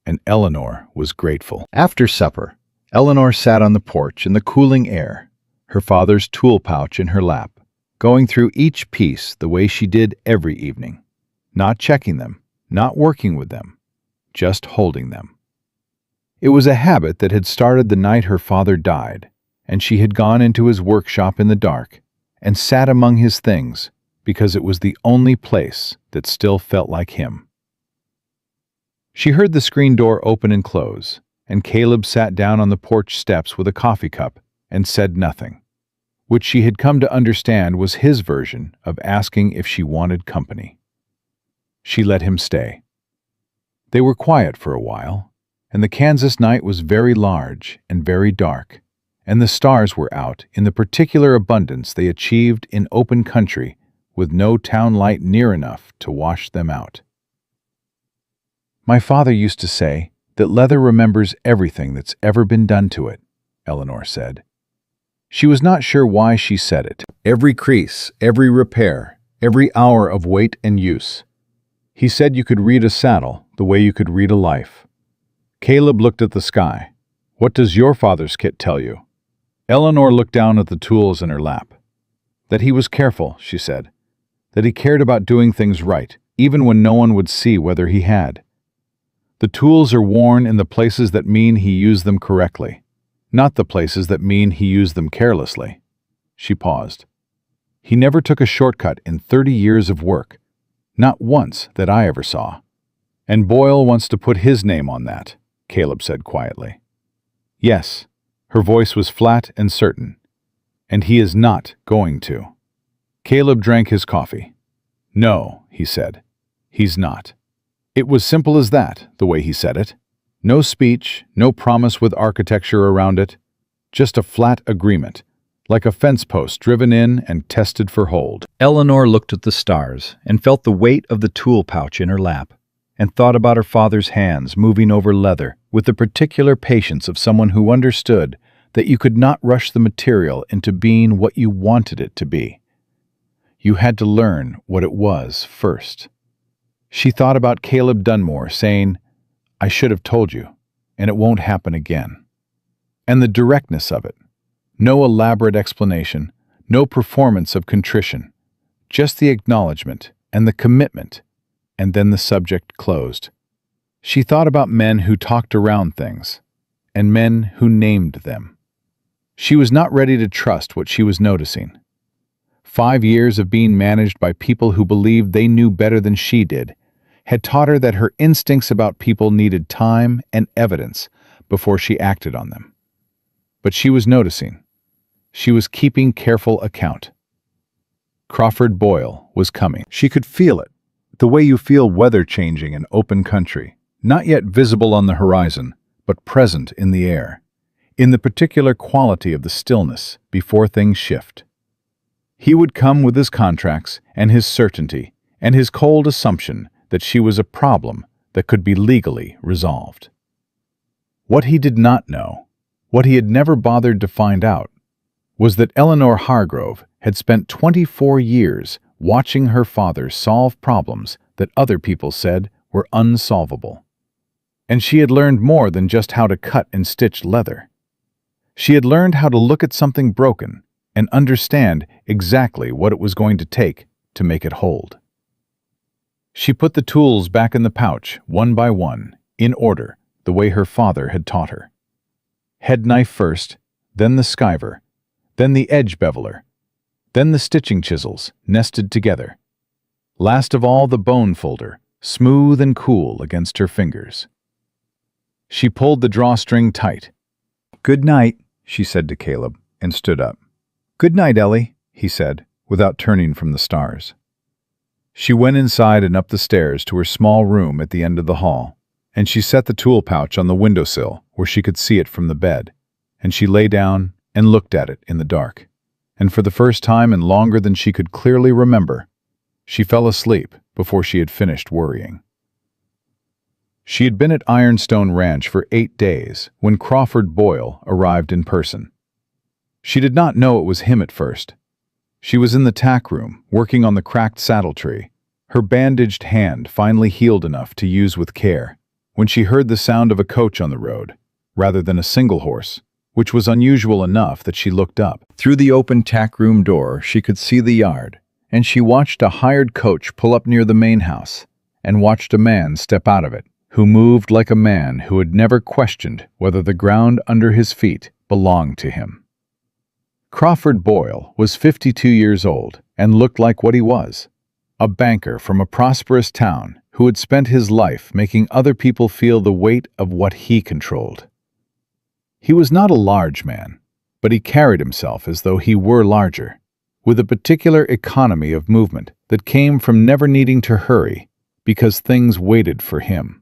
and Eleanor was grateful. After supper, Eleanor sat on the porch in the cooling air, her father's tool pouch in her lap, going through each piece the way she did every evening, not checking them, not working with them, just holding them. It was a habit that had started the night her father died, and she had gone into his workshop in the dark and sat among his things because it was the only place that still felt like him. She heard the screen door open and close, and Caleb sat down on the porch steps with a coffee cup and said nothing, which she had come to understand was his version of asking if she wanted company. She let him stay. They were quiet for a while, and the Kansas night was very large and very dark, and the stars were out in the particular abundance they achieved in open country with no town light near enough to wash them out. My father used to say that leather remembers everything that's ever been done to it, Eleanor said. She was not sure why she said it. Every crease, every repair, every hour of weight and use. He said you could read a saddle the way you could read a life. Caleb looked at the sky. What does your father's kit tell you? Eleanor looked down at the tools in her lap. That he was careful, she said. That he cared about doing things right, even when no one would see whether he had. The tools are worn in the places that mean he used them correctly, not the places that mean he used them carelessly. She paused. He never took a shortcut in 30 years of work, not once that I ever saw. And Boyle wants to put his name on that, Caleb said quietly. Yes, her voice was flat and certain, and he is not going to. Caleb drank his coffee. No, he said, he's not. It was simple as that, the way he said it. No speech, no promise with architecture around it, just a flat agreement, like a fence post driven in and tested for hold. Eleanor looked at the stars and felt the weight of the tool pouch in her lap, and thought about her father's hands moving over leather with the particular patience of someone who understood that you could not rush the material into being what you wanted it to be. You had to learn what it was first. She thought about Caleb Dunmore saying, "I should have told you, and it won't happen again." And the directness of it. No elaborate explanation, no performance of contrition, just the acknowledgement and the commitment, and then the subject closed. She thought about men who talked around things, and men who named them. She was not ready to trust what she was noticing. 5 years of being managed by people who believed they knew better than she did had taught her that her instincts about people needed time and evidence before she acted on them. But she was noticing. She was keeping careful account. Crawford Boyle was coming. She could feel it, the way you feel weather changing in open country, not yet visible on the horizon, but present in the air, in the particular quality of the stillness before things shift. He would come with his contracts and his certainty and his cold assumption that she was a problem that could be legally resolved. What he did not know, what he had never bothered to find out, was that Eleanor Hargrove had spent 24 years watching her father solve problems that other people said were unsolvable. And she had learned more than just how to cut and stitch leather. She had learned how to look at something broken and understand exactly what it was going to take to make it hold. She put the tools back in the pouch, one by one, in order, the way her father had taught her. Head knife first, then the skiver, then the edge beveler, then the stitching chisels, nested together. Last of all, the bone folder, smooth and cool against her fingers. She pulled the drawstring tight. "Good night," she said to Caleb, and stood up. "Good night, Ellie," he said, without turning from the stars. She went inside and up the stairs to her small room at the end of the hall, and she set the tool pouch on the windowsill where she could see it from the bed, and she lay down and looked at it in the dark. And for the first time in longer than she could clearly remember, she fell asleep before she had finished worrying. She had been at Ironstone Ranch for 8 days when Crawford Boyle arrived in person. She did not know it was him at first. She was in the tack room, working on the cracked saddle tree, her bandaged hand finally healed enough to use with care, when she heard the sound of a coach on the road, rather than a single horse, which was unusual enough that she looked up. Through the open tack room door, she could see the yard, and she watched a hired coach pull up near the main house, and watched a man step out of it, who moved like a man who had never questioned whether the ground under his feet belonged to him. Crawford Boyle was 52 years old and looked like what he was, a banker from a prosperous town who had spent his life making other people feel the weight of what he controlled. He was not a large man, but he carried himself as though he were larger, with a particular economy of movement that came from never needing to hurry because things waited for him.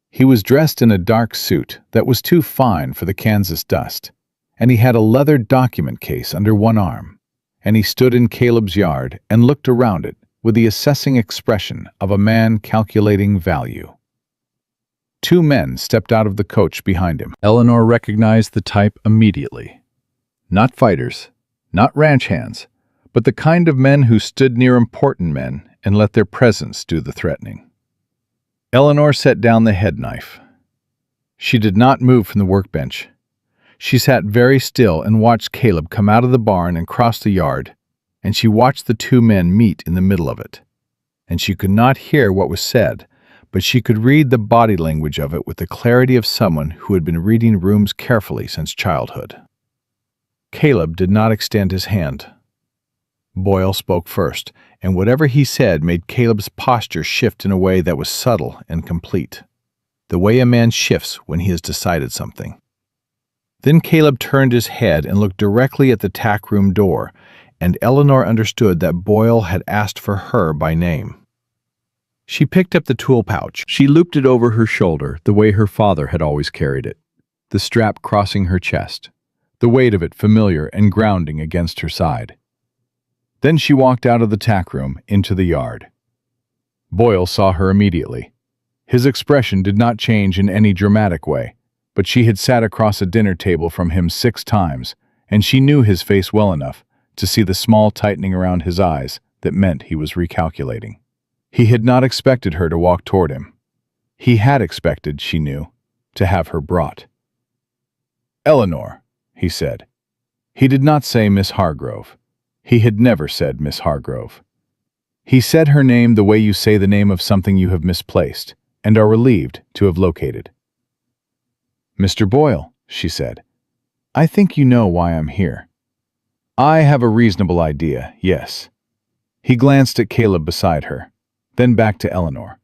He was dressed in a dark suit that was too fine for the Kansas dust, and he had a leather document case under one arm, and he stood in Caleb's yard and looked around it with the assessing expression of a man calculating value. 2 men stepped out of the coach behind him. Eleanor recognized the type immediately. Not fighters, not ranch hands, but the kind of men who stood near important men and let their presence do the threatening. Eleanor set down the head knife. She did not move from the workbench. She sat very still and watched Caleb come out of the barn and cross the yard, and she watched the 2 men meet in the middle of it. And she could not hear what was said, but she could read the body language of it with the clarity of someone who had been reading rooms carefully since childhood. Caleb did not extend his hand. Boyle spoke first, and whatever he said made Caleb's posture shift in a way that was subtle and complete, the way a man shifts when he has decided something. Then Caleb turned his head and looked directly at the tack room door, and Eleanor understood that Boyle had asked for her by name. She picked up the tool pouch. She looped it over her shoulder the way her father had always carried it, the strap crossing her chest, the weight of it familiar and grounding against her side. Then she walked out of the tack room into the yard. Boyle saw her immediately. His expression did not change in any dramatic way, but she had sat across a dinner table from him 6 times, and she knew his face well enough to see the small tightening around his eyes that meant he was recalculating. He had not expected her to walk toward him. He had expected, she knew, to have her brought. "Eleanor," he said. He did not say Miss Hargrove. He had never said Miss Hargrove. He said her name the way you say the name of something you have misplaced and are relieved to have located. "Mr. Boyle," she said, "I think you know why I'm here." "I have a reasonable idea, yes." He glanced at Caleb beside her, then back to Eleanor.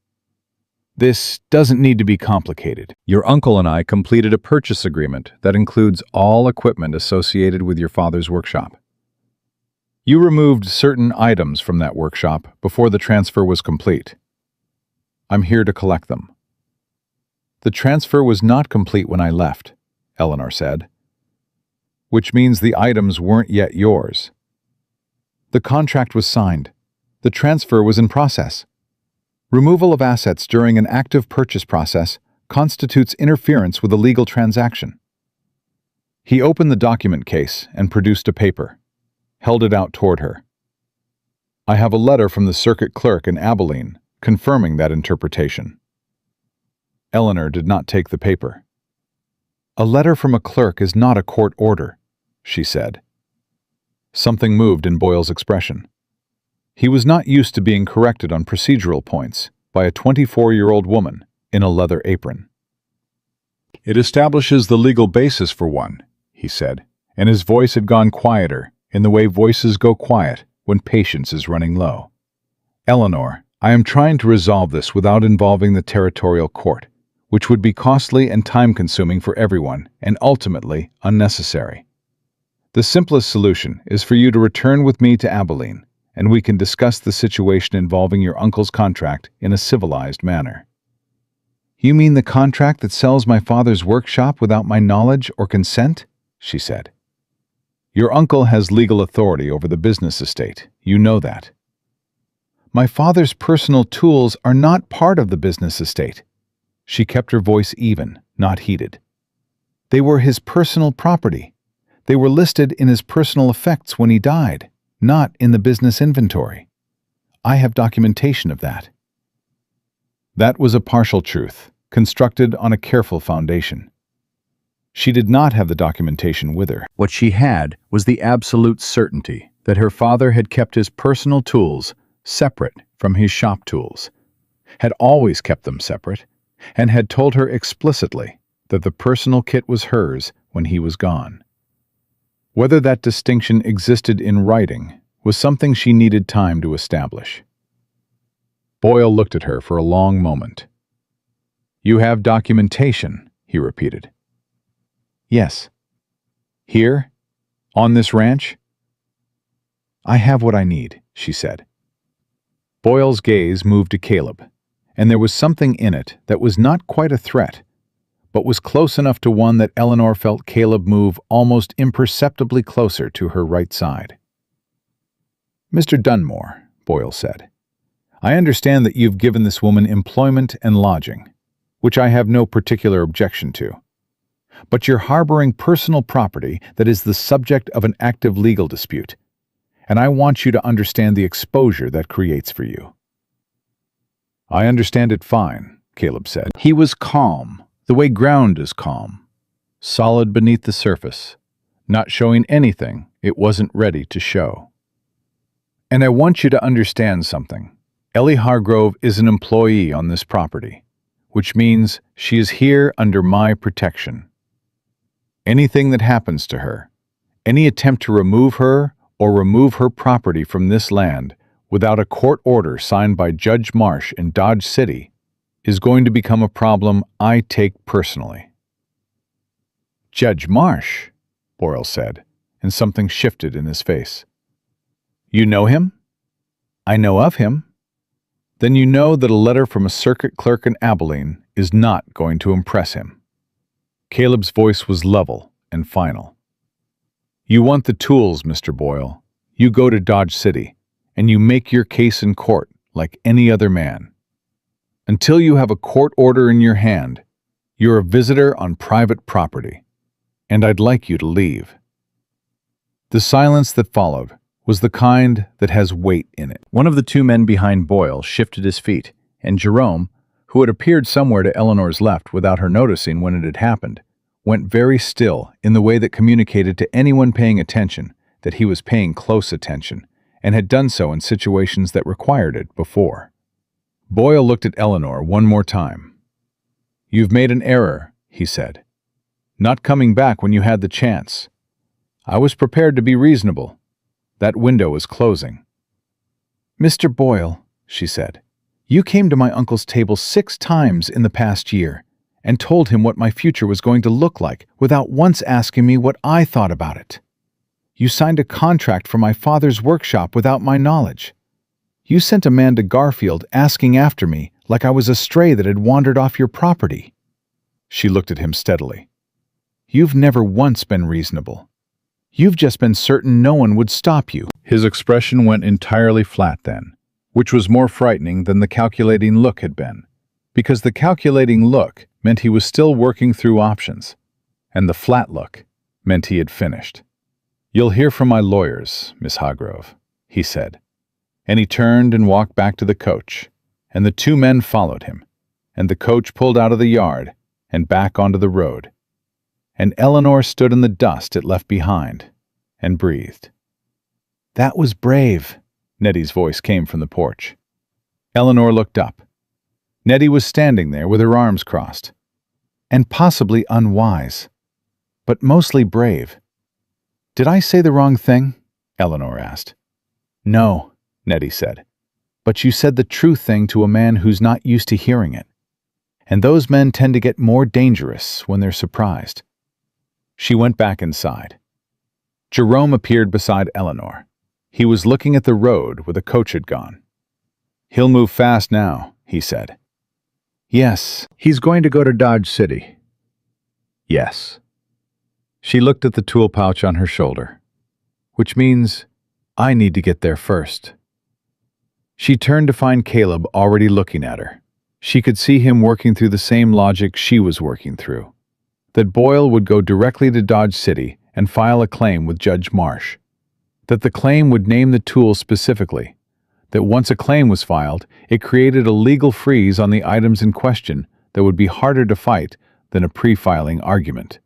"This doesn't need to be complicated. Your uncle and I completed a purchase agreement that includes all equipment associated with your father's workshop. You removed certain items from that workshop before the transfer was complete. I'm here to collect them." "The transfer was not complete when I left," Eleanor said. "Which means the items weren't yet yours." "The contract was signed. The transfer was in process. Removal of assets during an active purchase process constitutes interference with a legal transaction." He opened the document case and produced a paper, held it out toward her. "I have a letter from the circuit clerk in Abilene confirming that interpretation." Eleanor did not take the paper. "A letter from a clerk is not a court order," she said. Something moved in Boyle's expression. He was not used to being corrected on procedural points by a 24-year-old woman in a leather apron. "It establishes the legal basis for one," he said, and his voice had gone quieter in the way voices go quiet when patience is running low. "Eleanor, I am trying to resolve this without involving the territorial court, which would be costly and time-consuming for everyone and ultimately unnecessary. The simplest solution is for you to return with me to Abilene, and we can discuss the situation involving your uncle's contract in a civilized manner." "You mean the contract that sells my father's workshop without my knowledge or consent?" she said. "Your uncle has legal authority over the business estate. You know that." "My father's personal tools are not part of the business estate." She kept her voice even, not heated. "They were his personal property. They were listed in his personal effects when he died, not in the business inventory. I have documentation of that." That was a partial truth, constructed on a careful foundation. She did not have the documentation with her. What she had was the absolute certainty that her father had kept his personal tools separate from his shop tools, had always kept them separate, and had told her explicitly that the personal kit was hers when he was gone. Whether that distinction existed in writing was something she needed time to establish. Boyle looked at her for a long moment. "You have documentation," he repeated. "Yes." "Here? On this ranch?" "I have what I need," she said. Boyle's gaze moved to Caleb, and there was something in it that was not quite a threat, but was close enough to one that Eleanor felt Caleb move almost imperceptibly closer to her right side. "Mr. Dunmore," Boyle said, "I understand that you've given this woman employment and lodging, which I have no particular objection to. But you're harboring personal property that is the subject of an active legal dispute, and I want you to understand the exposure that creates for you." "I understand it fine," Caleb said. He was calm, the way ground is calm, solid beneath the surface, not showing anything it wasn't ready to show. "And I want you to understand something. Ellie Hargrove is an employee on this property, which means she is here under my protection. Anything that happens to her, any attempt to remove her or remove her property from this land without a court order signed by Judge Marsh in Dodge City, is going to become a problem I take personally." "Judge Marsh," Boyle said, and something shifted in his face. "You know him?" "I know of him." then you know that a letter from a circuit clerk in Abilene is not going to impress him. Caleb's voice was level and final. You want the tools, Mr. Boyle. You go to Dodge City, and you make your case in court like any other man. Until you have a court order in your hand, you're a visitor on private property, and I'd like you to leave. The silence that followed was the kind that has weight in it. One of the two men behind Boyle shifted his feet, and Jerome, who had appeared somewhere to Eleanor's left without her noticing when it had happened, went very still in the way that communicated to anyone paying attention that he was paying close attention, and had done so in situations that required it before. Boyle looked at Eleanor one more time. You've made an error, he said. Not coming back when you had the chance. I was prepared to be reasonable. That window is closing. Mr. Boyle, she said, you came to my uncle's table 6 times in the past year and told him what my future was going to look like without once asking me what I thought about it. You signed a contract for my father's workshop without my knowledge. You sent a man to Garfield asking after me like I was a stray that had wandered off your property. She looked at him steadily. You've never once been reasonable. You've just been certain no one would stop you. His expression went entirely flat then, which was more frightening than the calculating look had been, because the calculating look meant he was still working through options, and the flat look meant he had finished. You'll hear from my lawyers, Miss Hargrove, he said, and he turned and walked back to the coach, and the 2 men followed him, and the coach pulled out of the yard and back onto the road, and Eleanor stood in the dust it left behind and breathed. That was brave, Nettie's voice came from the porch. Eleanor looked up. Nettie was standing there with her arms crossed, and possibly unwise, but mostly brave. Did I say the wrong thing? Eleanor asked. No, Nettie said, but you said the true thing to a man who's not used to hearing it, and those men tend to get more dangerous when they're surprised. She went back inside. Jerome appeared beside Eleanor. He was looking at the road where the coach had gone. He'll move fast now, he said. Yes, he's going to go to Dodge City. Yes. She looked at the tool pouch on her shoulder, which means I need to get there first. She turned to find Caleb already looking at her. She could see him working through the same logic she was working through, that Boyle would go directly to Dodge City and file a claim with Judge Marsh, that the claim would name the tool specifically, that once a claim was filed, it created a legal freeze on the items in question that would be harder to fight than a pre-filing argument.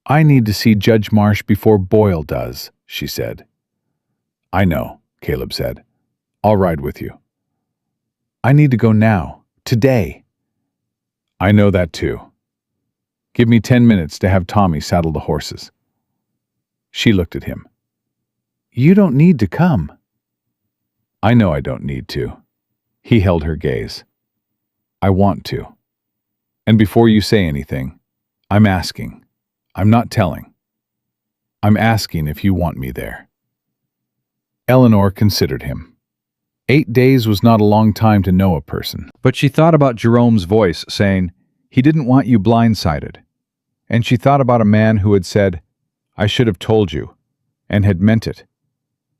I need to see Judge Marsh before Boyle does, she said. I know, Caleb said. I'll ride with you. I need to go now, today. I know that too. Give me 10 minutes to have Tommy saddle the horses. She looked at him. You don't need to come. I know I don't need to. He held her gaze. I want to. And before you say anything, I'm asking. I'm not telling. I'm asking if you want me there. Eleanor considered him. 8 days was not a long time to know a person, but she thought about Jerome's voice saying, he didn't want you blindsided. And she thought about a man who had said, I should have told you, and had meant it.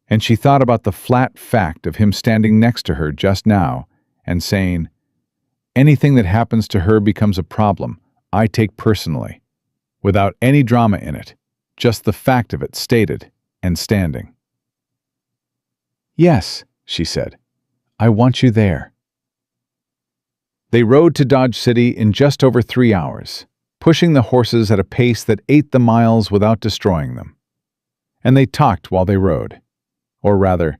And she thought about the flat fact of him standing next to her just now and saying, anything that happens to her becomes a problem I take personally, without any drama in it, just the fact of it stated and standing. Yes, she said, I want you there. They rode to Dodge City in just over 3 hours, pushing the horses at a pace that ate the miles without destroying them. And they talked while they rode. Or rather,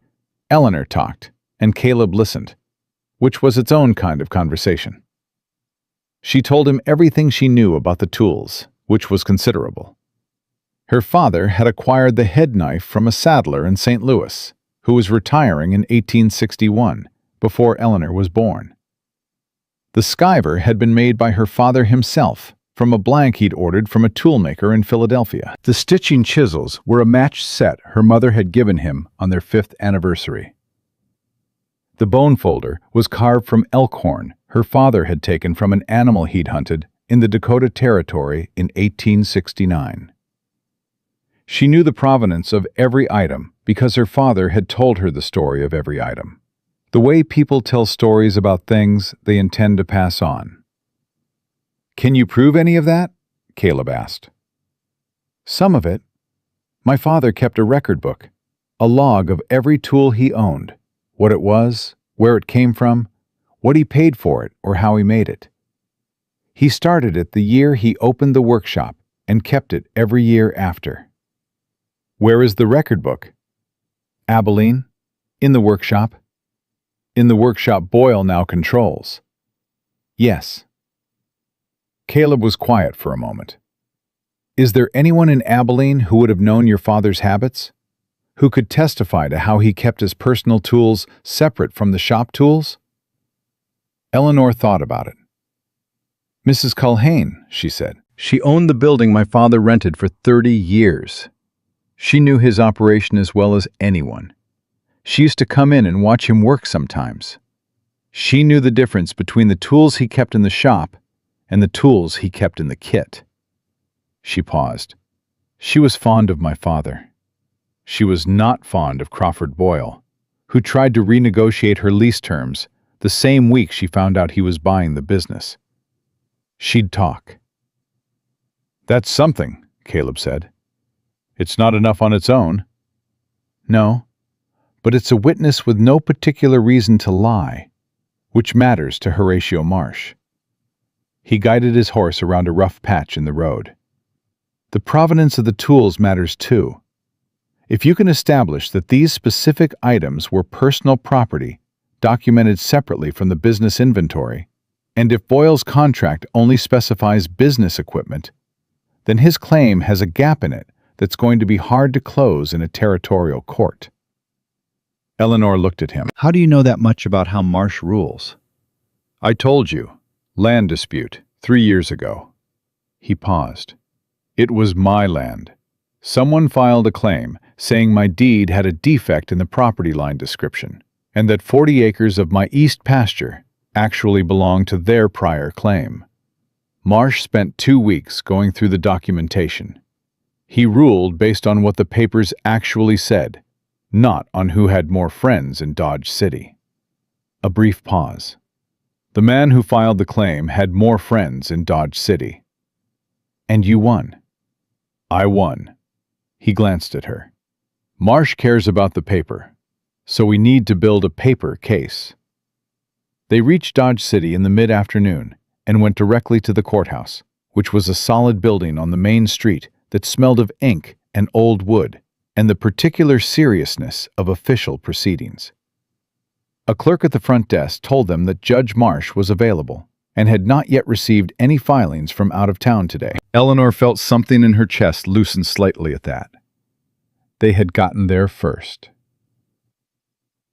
Eleanor talked, and Caleb listened, which was its own kind of conversation. She told him everything she knew about the tools, which was considerable. Her father had acquired the head knife from a saddler in St. Louis, who was retiring in 1861, before Eleanor was born. The skiver had been made by her father himself, from a blank he'd ordered from a toolmaker in Philadelphia. The stitching chisels were a matched set her mother had given him on their 5th anniversary. The bone folder was carved from elk horn her father had taken from an animal he'd hunted in the Dakota Territory in 1869. She knew the provenance of every item because her father had told her the story of every item. The way people tell stories about things they intend to pass on. "Can you prove any of that?" Caleb asked. "Some of it. My father kept a record book, a log of every tool he owned, what it was, where it came from, what he paid for it, or how he made it. He started it the year he opened the workshop and kept it every year after." "Where is the record book?" "Abilene. In the workshop." "In the workshop Boyle now controls." "Yes." Caleb was quiet for a moment. "Is there anyone in Abilene who would have known your father's habits? Who could testify to how he kept his personal tools separate from the shop tools?" Eleanor thought about it. "Mrs. Culhane," she said. "She owned the building my father rented for 30 years. She knew his operation as well as anyone. She used to come in and watch him work sometimes. She knew the difference between the tools he kept in the shop and the tools he kept in the kit." She paused. She was fond of my father. She was not fond of Crawford Boyle, who tried to renegotiate her lease terms the same week she found out he was buying the business. She'd talk. "That's something," Caleb said. "It's not enough on its own." "No, but it's a witness with no particular reason to lie, which matters to Horatio Marsh." He guided his horse around a rough patch in the road. "The provenance of the tools matters too. If you can establish that these specific items were personal property, documented separately from the business inventory, and if Boyle's contract only specifies business equipment, then his claim has a gap in it that's going to be hard to close in a territorial court." Eleanor looked at him. "How do you know that much about how Marsh rules?" "I told you. Land dispute, 3 years ago." He paused. "It was my land. Someone filed a claim saying my deed had a defect in the property line description, and that 40 acres of my east pasture actually belonged to their prior claim. Marsh spent 2 weeks going through the documentation. He ruled based on what the papers actually said, not on who had more friends in Dodge City." A brief pause. "The man who filed the claim had more friends in Dodge City." "And you won?" "I won." He glanced at her. "Marsh cares about the paper, so we need to build a paper case." They reached Dodge City in the mid-afternoon and went directly to the courthouse, which was a solid building on the main street that smelled of ink and old wood and the particular seriousness of official proceedings. A clerk at the front desk told them that Judge Marsh was available and had not yet received any filings from out of town today. Eleanor felt something in her chest loosen slightly at that. They had gotten there first.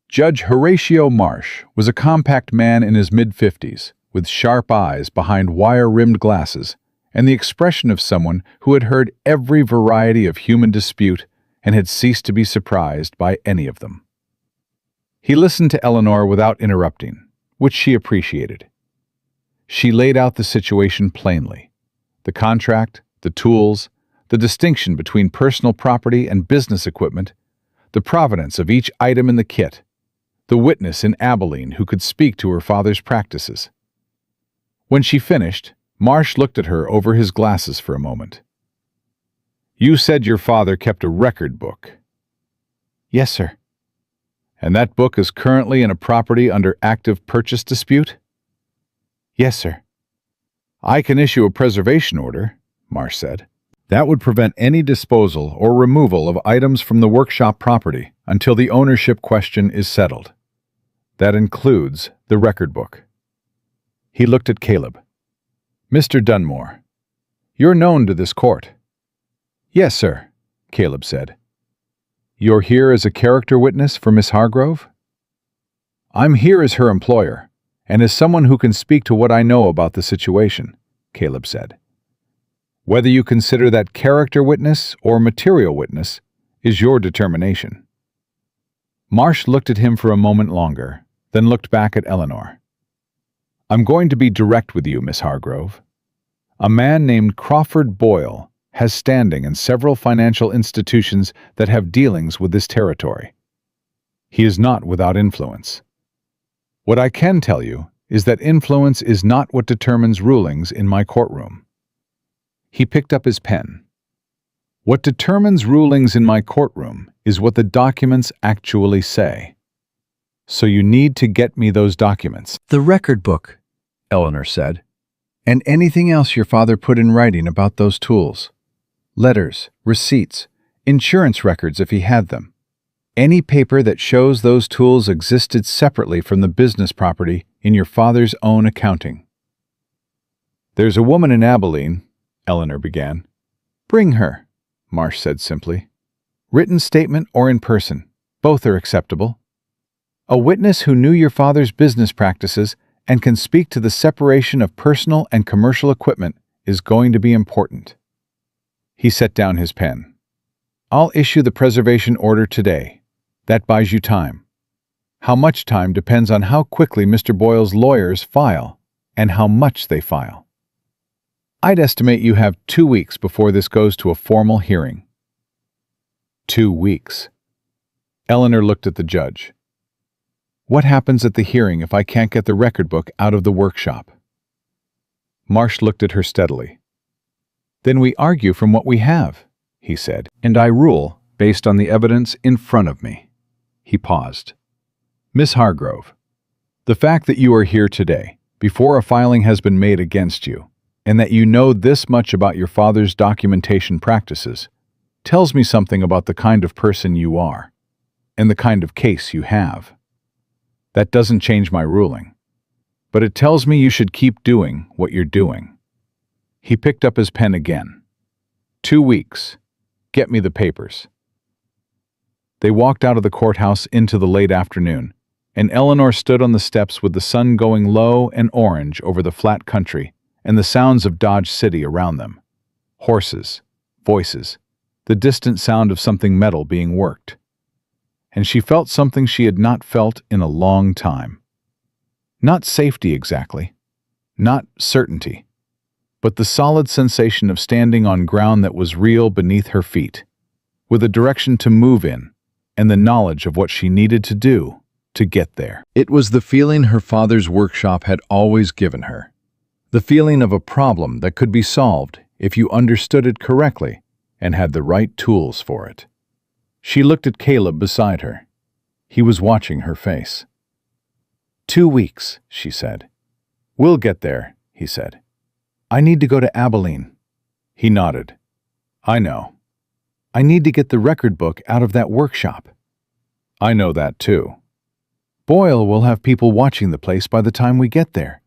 Judge Horatio Marsh was a compact man in his mid-50s, with sharp eyes behind wire-rimmed glasses and the expression of someone who had heard every variety of human dispute and had ceased to be surprised by any of them. He listened to Eleanor without interrupting, which she appreciated. She laid out the situation plainly: the contract, the tools, the distinction between personal property and business equipment, the provenance of each item in the kit, the witness in Abilene who could speak to her father's practices. When she finished, Marsh looked at her over his glasses for a moment. "You said your father kept a record book." "Yes, sir." "And that book is currently in a property under active purchase dispute?" "Yes, sir." "I can issue a preservation order," Marsh said. "That would prevent any disposal or removal of items from the workshop property until the ownership question is settled. That includes the record book." He looked at Caleb. "Mr. Dunmore, you're known to this court." "Yes, sir," Caleb said. "You're here as a character witness for Miss Hargrove?" "I'm here as her employer, and as someone who can speak to what I know about the situation," Caleb said. "Whether you consider that character witness or material witness is your determination." Marsh looked at him for a moment longer, then looked back at Eleanor. "I'm going to be direct with you, Miss Hargrove. A man named Crawford Boyle has standing in several financial institutions that have dealings with this territory. He is not without influence. What I can tell you is that influence is not what determines rulings in my courtroom." He picked up his pen. "What determines rulings in my courtroom is what the documents actually say. So you need to get me those documents." "The record book," Eleanor said, "and anything else your father put in writing about those tools. Letters, receipts, insurance records if he had them. Any paper that shows those tools existed separately from the business property in your father's own accounting." "There's a woman in Abilene," Eleanor began. "Bring her," Marsh said simply. "Written statement or in person. Both are acceptable. A witness who knew your father's business practices and can speak to the separation of personal and commercial equipment is going to be important." He set down his pen. "I'll issue the preservation order today. That buys you time. How much time depends on how quickly Mr. Boyle's lawyers file and how much they file. I'd estimate you have 2 weeks before this goes to a formal hearing." 2 weeks. Eleanor looked at the judge. "What happens at the hearing if I can't get the record book out of the workshop?" Marsh looked at her steadily. "Then we argue from what we have," he said, "and I rule based on the evidence in front of me." He paused. "Miss Hargrove, the fact that you are here today, before a filing has been made against you, and that you know this much about your father's documentation practices, tells me something about the kind of person you are, and the kind of case you have. That doesn't change my ruling, but it tells me you should keep doing what you're doing." He picked up his pen again. 2 weeks. Get me the papers." They walked out of the courthouse into the late afternoon, and Eleanor stood on the steps with the sun going low and orange over the flat country and the sounds of Dodge City around them. Horses, voices, the distant sound of something metal being worked. And she felt something she had not felt in a long time. Not safety exactly, not certainty, but the solid sensation of standing on ground that was real beneath her feet, with a direction to move in, and the knowledge of what she needed to do to get there. It was the feeling her father's workshop had always given her. The feeling of a problem that could be solved if you understood it correctly and had the right tools for it. She looked at Caleb beside her. He was watching her face. 2 weeks, she said. "We'll get there," he said. "I need to go to Abilene." He nodded. "I know. I need to get the record book out of that workshop." "I know that too." "Boyle will have people watching the place by the time we get there."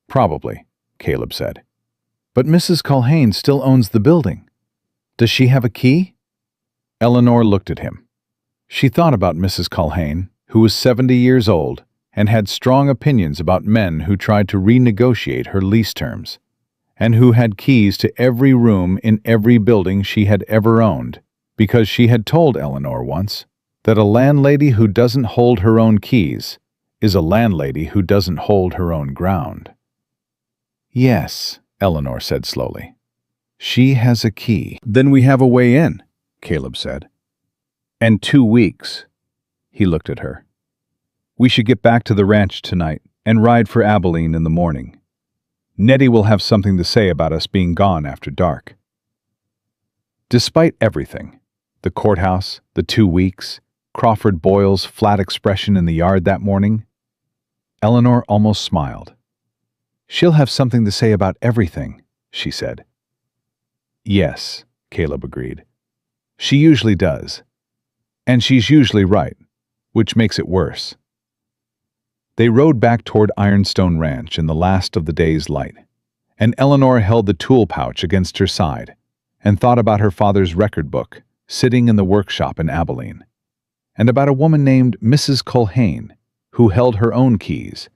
"Probably," Caleb said. "But Mrs. Culhane still owns the building. Does she have a key?" Eleanor looked at him. She thought about Mrs. Culhane, who was 70 years old and had strong opinions about men who tried to renegotiate her lease terms, and who had keys to every room in every building she had ever owned, because she had told Eleanor once that a landlady who doesn't hold her own keys is a landlady who doesn't hold her own ground. "Yes," Eleanor said slowly. "She has a key." "Then we have a way in," Caleb said. "And 2 weeks." He looked at her. "We should get back to the ranch tonight and ride for Abilene in the morning. Nettie will have something to say about us being gone after dark." Despite everything, the courthouse, the 2 weeks, Crawford Boyle's flat expression in the yard that morning, Eleanor almost smiled. "She'll have something to say about everything," she said. "Yes," Caleb agreed. "She usually does. And she's usually right, which makes it worse." They rode back toward Ironstone Ranch in the last of the day's light, and Eleanor held the tool pouch against her side and thought about her father's record book sitting in the workshop in Abilene, and about a woman named Mrs. Culhane who held her own keys,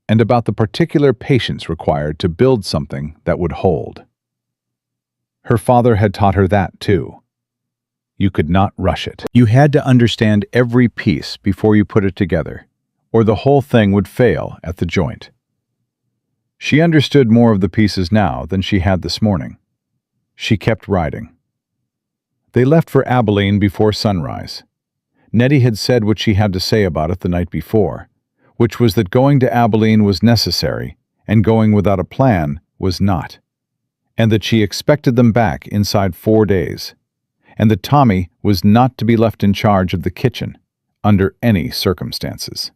and about the particular patience required to build something that would hold. Her father had taught her that too. You could not rush it. You had to understand every piece before you put it together, or the whole thing would fail at the joint. She understood more of the pieces now than she had this morning. She kept riding. They left for Abilene before sunrise. Nettie had said what she had to say about it the night before, which was that going to Abilene was necessary and going without a plan was not, and that she expected them back inside 4 days, and that Tommy was not to be left in charge of the kitchen under any circumstances.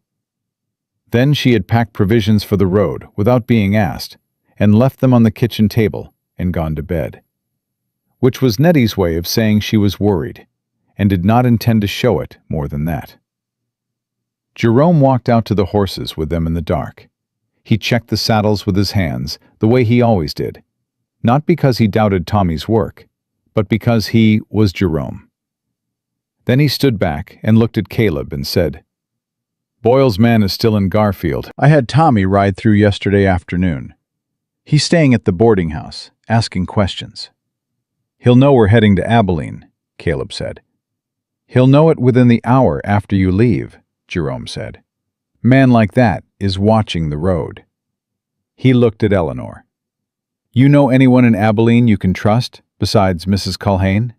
Then she had packed provisions for the road without being asked and left them on the kitchen table and gone to bed, which was Nettie's way of saying she was worried and did not intend to show it more than that. Jerome walked out to the horses with them in the dark. He checked the saddles with his hands the way he always did, not because he doubted Tommy's work, but because he was Jerome. Then he stood back and looked at Caleb and said, "Boyle's man is still in Garfield. I had Tommy ride through yesterday afternoon. He's staying at the boarding house, asking questions. He'll know we're heading to Abilene," Caleb said. "He'll know it within the hour after you leave," Jerome said. "Man like that is watching the road." He looked at Eleanor. "You know anyone in Abilene you can trust, besides Mrs. Culhane?"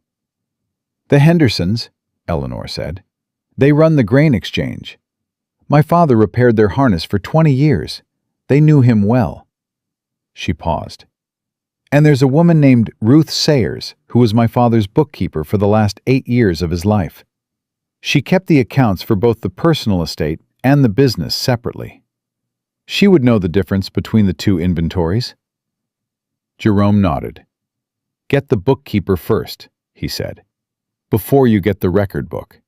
"The Hendersons," Eleanor said. "They run the grain exchange. My father repaired their harness for 20 years. They knew him well." She paused. "And there's a woman named Ruth Sayers, who was my father's bookkeeper for the last 8 years of his life. She kept the accounts for both the personal estate and the business separately. She would know the difference between the two inventories." Jerome nodded. "Get the bookkeeper first," he said, "before you get the record book.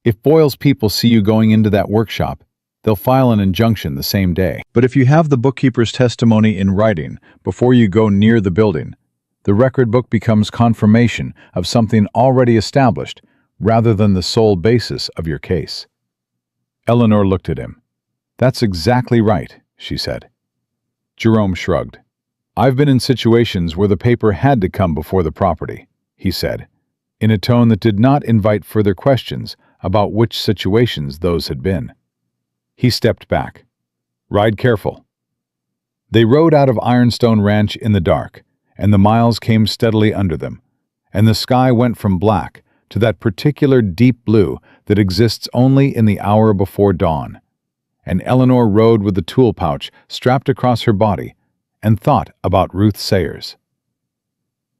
If Boyle's people see you going into that workshop, they'll file an injunction the same day. But if you have the bookkeeper's testimony in writing before you go near the building, the record book becomes confirmation of something already established rather than the sole basis of your case." Eleanor looked at him. "That's exactly right," she said. Jerome shrugged. "I've been in situations where the paper had to come before the property," he said, in a tone that did not invite further questions about which situations those had been. He stepped back. "Ride careful." They rode out of Ironstone Ranch in the dark, and the miles came steadily under them, and the sky went from black to that particular deep blue that exists only in the hour before dawn, and Eleanor rode with the tool pouch strapped across her body and thought about Ruth Sayers.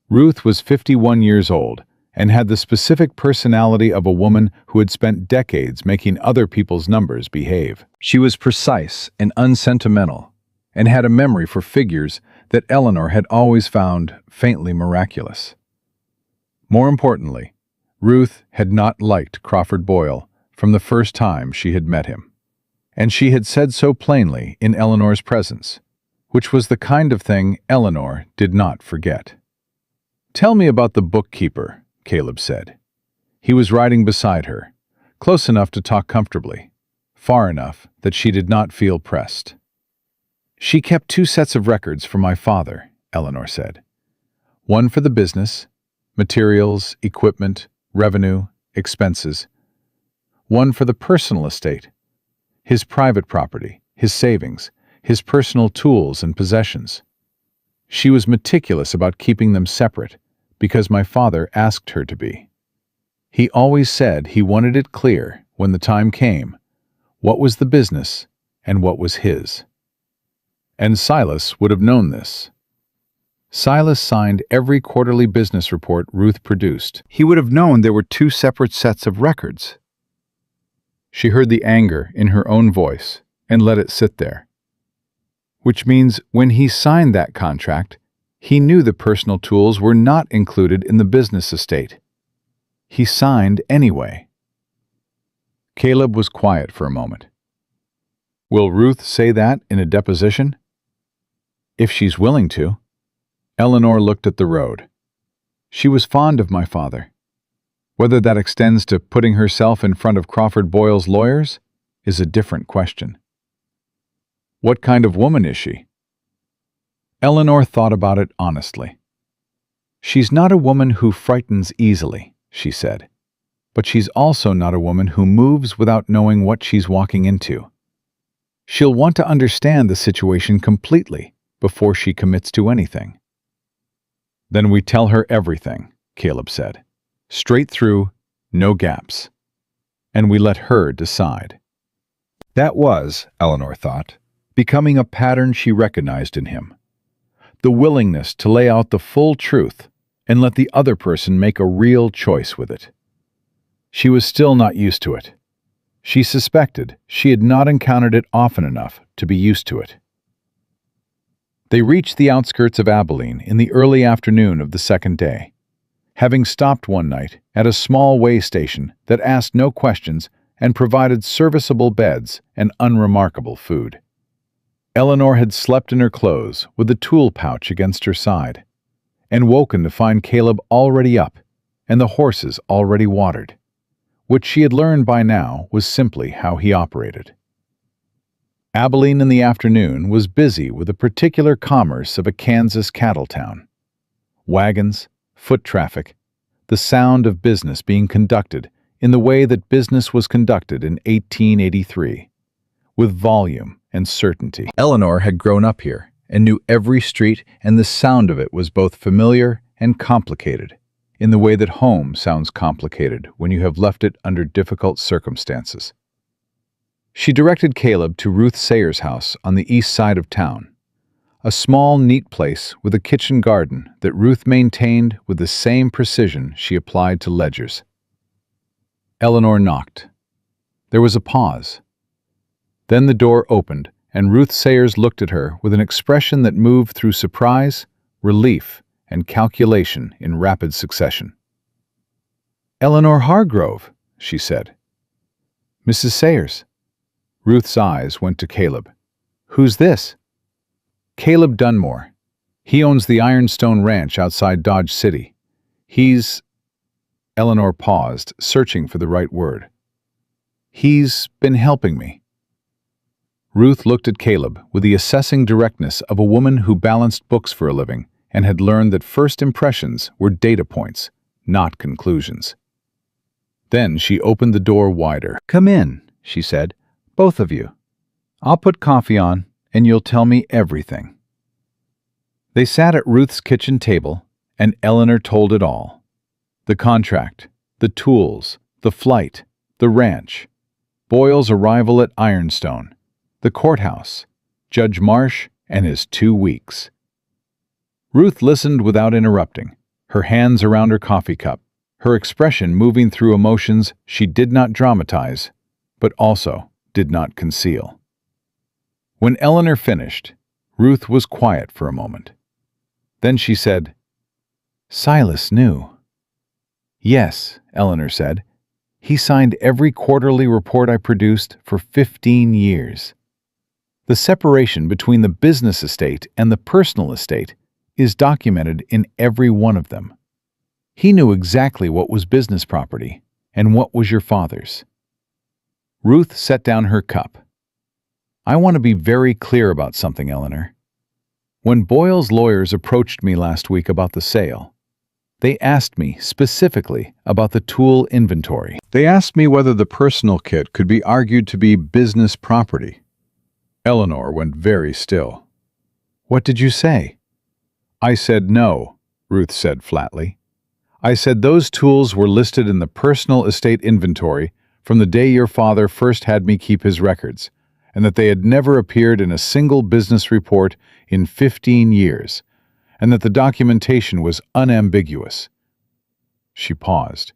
Ruth was 51 years old and had the specific personality of a woman who had spent decades making other people's numbers behave. She was precise and unsentimental, and had a memory for figures that Eleanor had always found faintly miraculous. More importantly, Ruth had not liked Crawford Boyle from the first time she had met him, and she had said so plainly in Eleanor's presence, which was the kind of thing Eleanor did not forget. "Tell me about the bookkeeper," Caleb said. He was riding beside her, close enough to talk comfortably, far enough that she did not feel pressed. "She kept 2 sets of records for my father," Eleanor said. "One for the business, materials, equipment, revenue, expenses. One for the personal estate, his private property, his savings, his personal tools and possessions. She was meticulous about keeping them separate because my father asked her to be. He always said he wanted it clear, when the time came, what was the business and what was his. And Silas would have known this. Silas signed every quarterly business report Ruth produced. He would have known there were 2 separate sets of records." She heard the anger in her own voice and let it sit there. "Which means when he signed that contract, he knew the personal tools were not included in the business estate. He signed anyway." Caleb was quiet for a moment. "Will Ruth say that in a deposition?" "If she's willing to." Eleanor looked at the road. "She was fond of my father. Whether that extends to putting herself in front of Crawford Boyle's lawyers is a different question." "What kind of woman is she?" Eleanor thought about it honestly. "She's not a woman who frightens easily," she said, "but she's also not a woman who moves without knowing what she's walking into. She'll want to understand the situation completely before she commits to anything. Then we tell her everything, Caleb said. Straight through, no gaps. And we let her decide. That was, Eleanor thought, becoming a pattern she recognized in him. The willingness to lay out the full truth and let the other person make a real choice with it. She was still not used to it. She suspected she had not encountered it often enough to be used to it. They reached the outskirts of Abilene in the early afternoon of the second day, having stopped one night at a small way station that asked no questions and provided serviceable beds and unremarkable food. Eleanor had slept in her clothes with the tool pouch against her side, and woken to find Caleb already up and the horses already watered, which she had learned by now was simply how he operated. Abilene in the afternoon was busy with the particular commerce of a Kansas cattle town. Wagons, foot traffic, the sound of business being conducted in the way that business was conducted in 1883, with volume and certainty. Eleanor had grown up here and knew every street, and the sound of it was both familiar and complicated, in the way that home sounds complicated when you have left it under difficult circumstances. She directed Caleb to Ruth Sayers' house on the east side of town, a small, neat place with a kitchen garden that Ruth maintained with the same precision she applied to ledgers. Eleanor knocked. There was a pause. Then the door opened, and Ruth Sayers looked at her with an expression that moved through surprise, relief, and calculation in rapid succession. "Eleanor Hargrove," she said. "Mrs. Sayers." Ruth's eyes went to Caleb. "Who's this?" "Caleb Dunmore. He owns the Ironstone Ranch outside Dodge City. He's—" Eleanor paused, searching for the right word. "He's been helping me." Ruth looked at Caleb with the assessing directness of a woman who balanced books for a living and had learned that first impressions were data points, not conclusions. Then she opened the door wider. "Come in," she said. "Both of you. I'll put coffee on, and you'll tell me everything." They sat at Ruth's kitchen table, and Eleanor told it all. The contract, the tools, the flight, the ranch, Boyle's arrival at Ironstone, the courthouse, Judge Marsh, and his 2 weeks. Ruth listened without interrupting, her hands around her coffee cup, her expression moving through emotions she did not dramatize, but also did not conceal. When Eleanor finished, Ruth was quiet for a moment. Then she said, "Silas knew." "Yes," Eleanor said. "He signed every quarterly report I produced for 15 years. The separation between the business estate and the personal estate is documented in every one of them. He knew exactly what was business property and what was your father's." Ruth set down her cup. "I want to be very clear about something, Eleanor. When Boyle's lawyers approached me last week about the sale, they asked me specifically about the tool inventory. They asked me whether the personal kit could be argued to be business property." Eleanor went very still. "What did you say?" "I said no," Ruth said flatly. "I said those tools were listed in the personal estate inventory from the day your father first had me keep his records, and that they had never appeared in a single business report in 15 years, and that the documentation was unambiguous." She paused.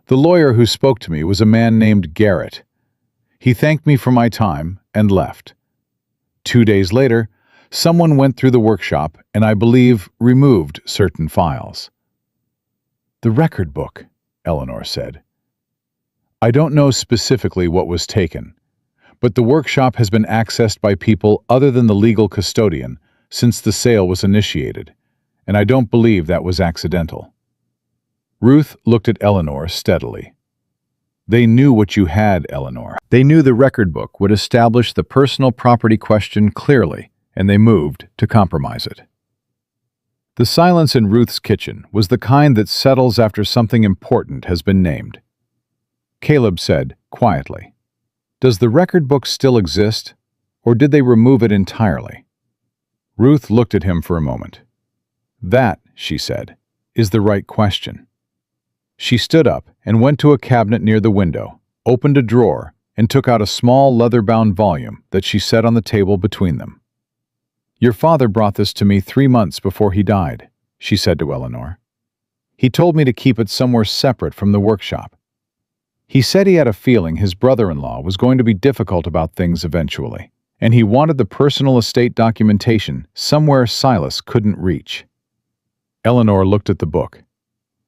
"The lawyer who spoke to me was a man named Garrett. He thanked me for my time and left. 2 days later, someone went through the workshop and I believe removed certain files." "The record book," Eleanor said. "I don't know specifically what was taken, but the workshop has been accessed by people other than the legal custodian since the sale was initiated, and I don't believe that was accidental." Ruth looked at Eleanor steadily. "They knew what you had, Eleanor. They knew the record book would establish the personal property question clearly, and they moved to compromise it." The silence in Ruth's kitchen was the kind that settles after something important has been named. Caleb said, quietly, "Does the record book still exist, or did they remove it entirely? Ruth looked at him for a moment. That, she said, is the right question. She stood up and went to a cabinet near the window, opened a drawer, and took out a small leather-bound volume that she set on the table between them. Your father brought this to me 3 months before he died, she said to Eleanor. He told me to keep it somewhere separate from the workshop. He said he had a feeling his brother-in-law was going to be difficult about things eventually, and he wanted the personal estate documentation somewhere Silas couldn't reach. Eleanor looked at the book.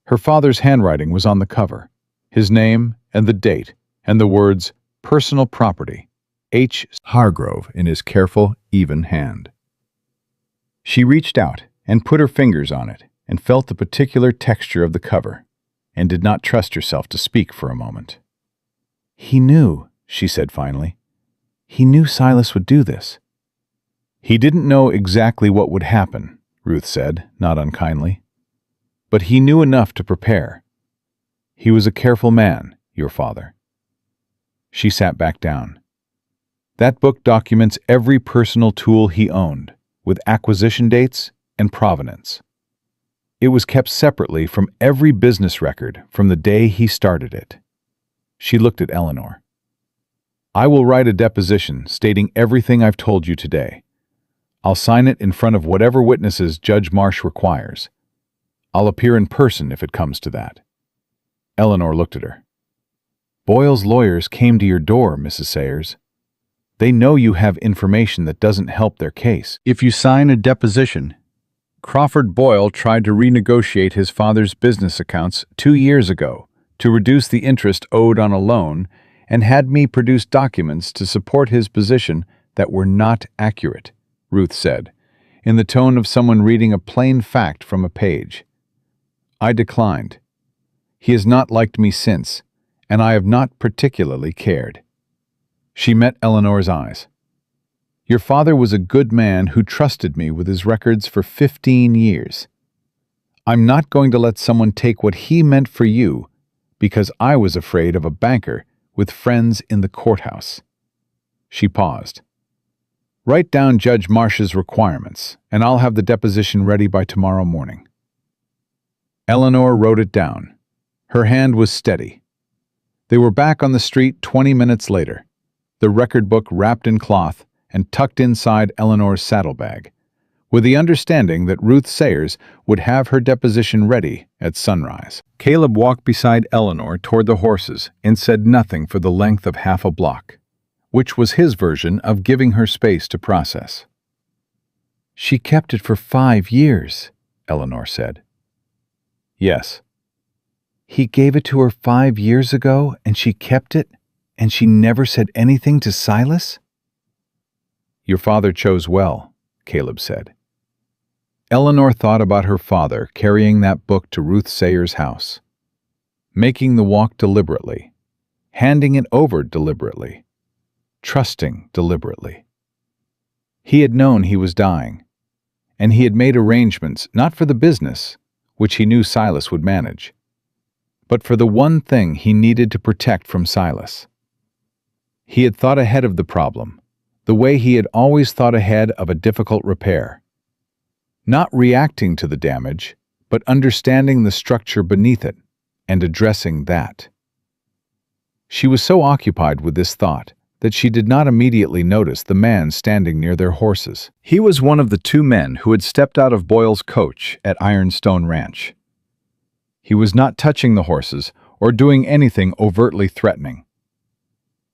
Her father's handwriting was on the cover, his name and the date, and the words, Personal Property, H. Hargrove, in his careful, even hand. She reached out and put her fingers on it and felt the particular texture of the cover, and did not trust herself to speak for a moment. He knew, she said finally. He knew Silas would do this. He didn't know exactly what would happen, Ruth said, not unkindly. But he knew enough to prepare. He was a careful man, your father. She sat back down. That book documents every personal tool he owned, with acquisition dates and provenance. It was kept separately from every business record from the day he started it. She looked at Eleanor. I will write a deposition stating everything I've told you today. I'll sign it in front of whatever witnesses Judge Marsh requires. I'll appear in person if it comes to that. Eleanor looked at her. Boyle's lawyers came to your door, Mrs. Sayers. They know you have information that doesn't help their case. If you sign a deposition, Crawford Boyle tried to renegotiate his father's business accounts 2 years ago to reduce the interest owed on a loan and had me produce documents to support his position that were not accurate, Ruth said, in the tone of someone reading a plain fact from a page. I declined. He has not liked me since, and I have not particularly cared. She met Eleanor's eyes. Your father was a good man who trusted me with his records for 15 years. I'm not going to let someone take what he meant for you because I was afraid of a banker with friends in the courthouse. She paused. Write down Judge Marsh's requirements, and I'll have the deposition ready by tomorrow morning. Eleanor wrote it down. Her hand was steady. They were back on the street 20 minutes later, the record book wrapped in cloth and tucked inside Eleanor's saddlebag, with the understanding that Ruth Sayers would have her deposition ready at sunrise. Caleb walked beside Eleanor toward the horses and said nothing for the length of half a block, which was his version of giving her space to process. She kept it for 5 years, Eleanor said. Yes. He gave it to her 5 years ago and she kept it, and she never said anything to Silas? Your father chose well, Caleb said. Eleanor thought about her father carrying that book to Ruth Sayers' house, making the walk deliberately, handing it over deliberately, trusting deliberately. He had known he was dying, and he had made arrangements not for the business, which he knew Silas would manage, but for the one thing he needed to protect from Silas. He had thought ahead of the problem, the way he had always thought ahead of a difficult repair. Not reacting to the damage, but understanding the structure beneath it and addressing that. She was so occupied with this thought that she did not immediately notice the man standing near their horses. He was one of the 2 men who had stepped out of Boyle's coach at Ironstone Ranch. He was not touching the horses or doing anything overtly threatening.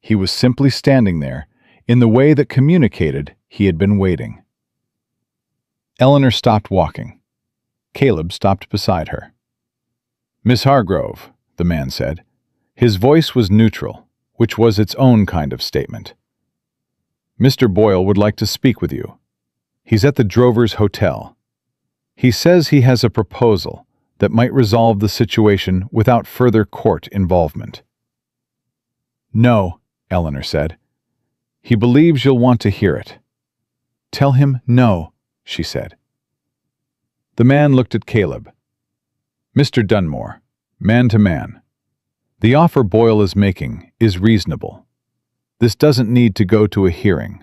He was simply standing there in the way that communicated he had been waiting. Eleanor stopped walking. Caleb stopped beside her. Miss Hargrove, the man said. His voice was neutral, which was its own kind of statement. Mr. Boyle would like to speak with you. He's at the Drovers Hotel. He says he has a proposal that might resolve the situation without further court involvement. No, Eleanor said. He believes you'll want to hear it. Tell him no, she said. The man looked at Caleb. Mr. Dunmore, man to man, the offer Boyle is making is reasonable. This doesn't need to go to a hearing.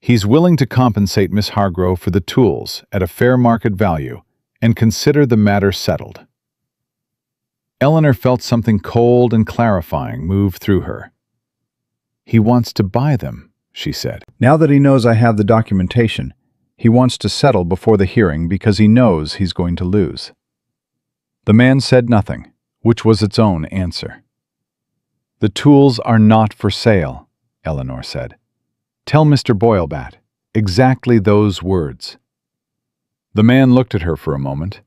He's willing to compensate Miss Hargrove for the tools at a fair market value and consider the matter settled. Eleanor felt something cold and clarifying move through her. He wants to buy them, she said. Now that he knows I have the documentation, he wants to settle before the hearing because he knows he's going to lose. The man said nothing, which was its own answer. The tools are not for sale, Eleanor said. Tell Mr. Boylebat exactly those words. The man looked at her for a moment,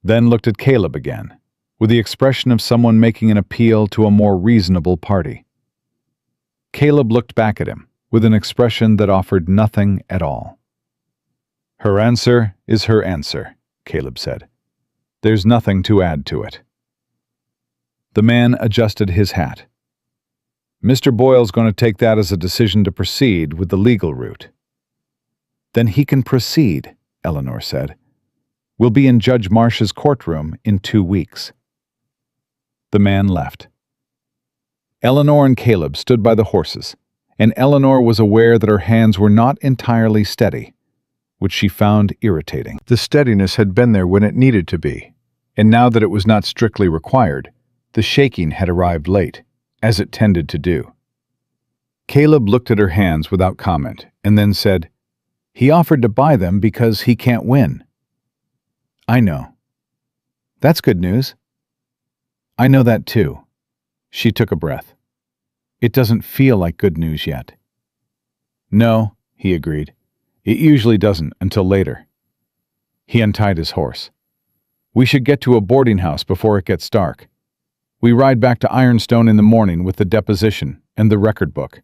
then looked at Caleb again, with the expression of someone making an appeal to a more reasonable party. Caleb looked back at him with an expression that offered nothing at all. Her answer is her answer, Caleb said. There's nothing to add to it. The man adjusted his hat. Mr. Boyle's going to take that as a decision to proceed with the legal route. Then he can proceed, Eleanor said. We'll be in Judge Marsh's courtroom in 2 weeks. The man left. Eleanor and Caleb stood by the horses, and Eleanor was aware that her hands were not entirely steady, which she found irritating. The steadiness had been there when it needed to be, and now that it was not strictly required, the shaking had arrived late, as it tended to do. Caleb looked at her hands without comment, and then said, He offered to buy them because he can't win. I know. That's good news. I know that too. She took a breath. It doesn't feel like good news yet. No, he agreed. It usually doesn't until later. He untied his horse. We should get to a boarding house before it gets dark. We ride back to Ironstone in the morning with the deposition and the record book,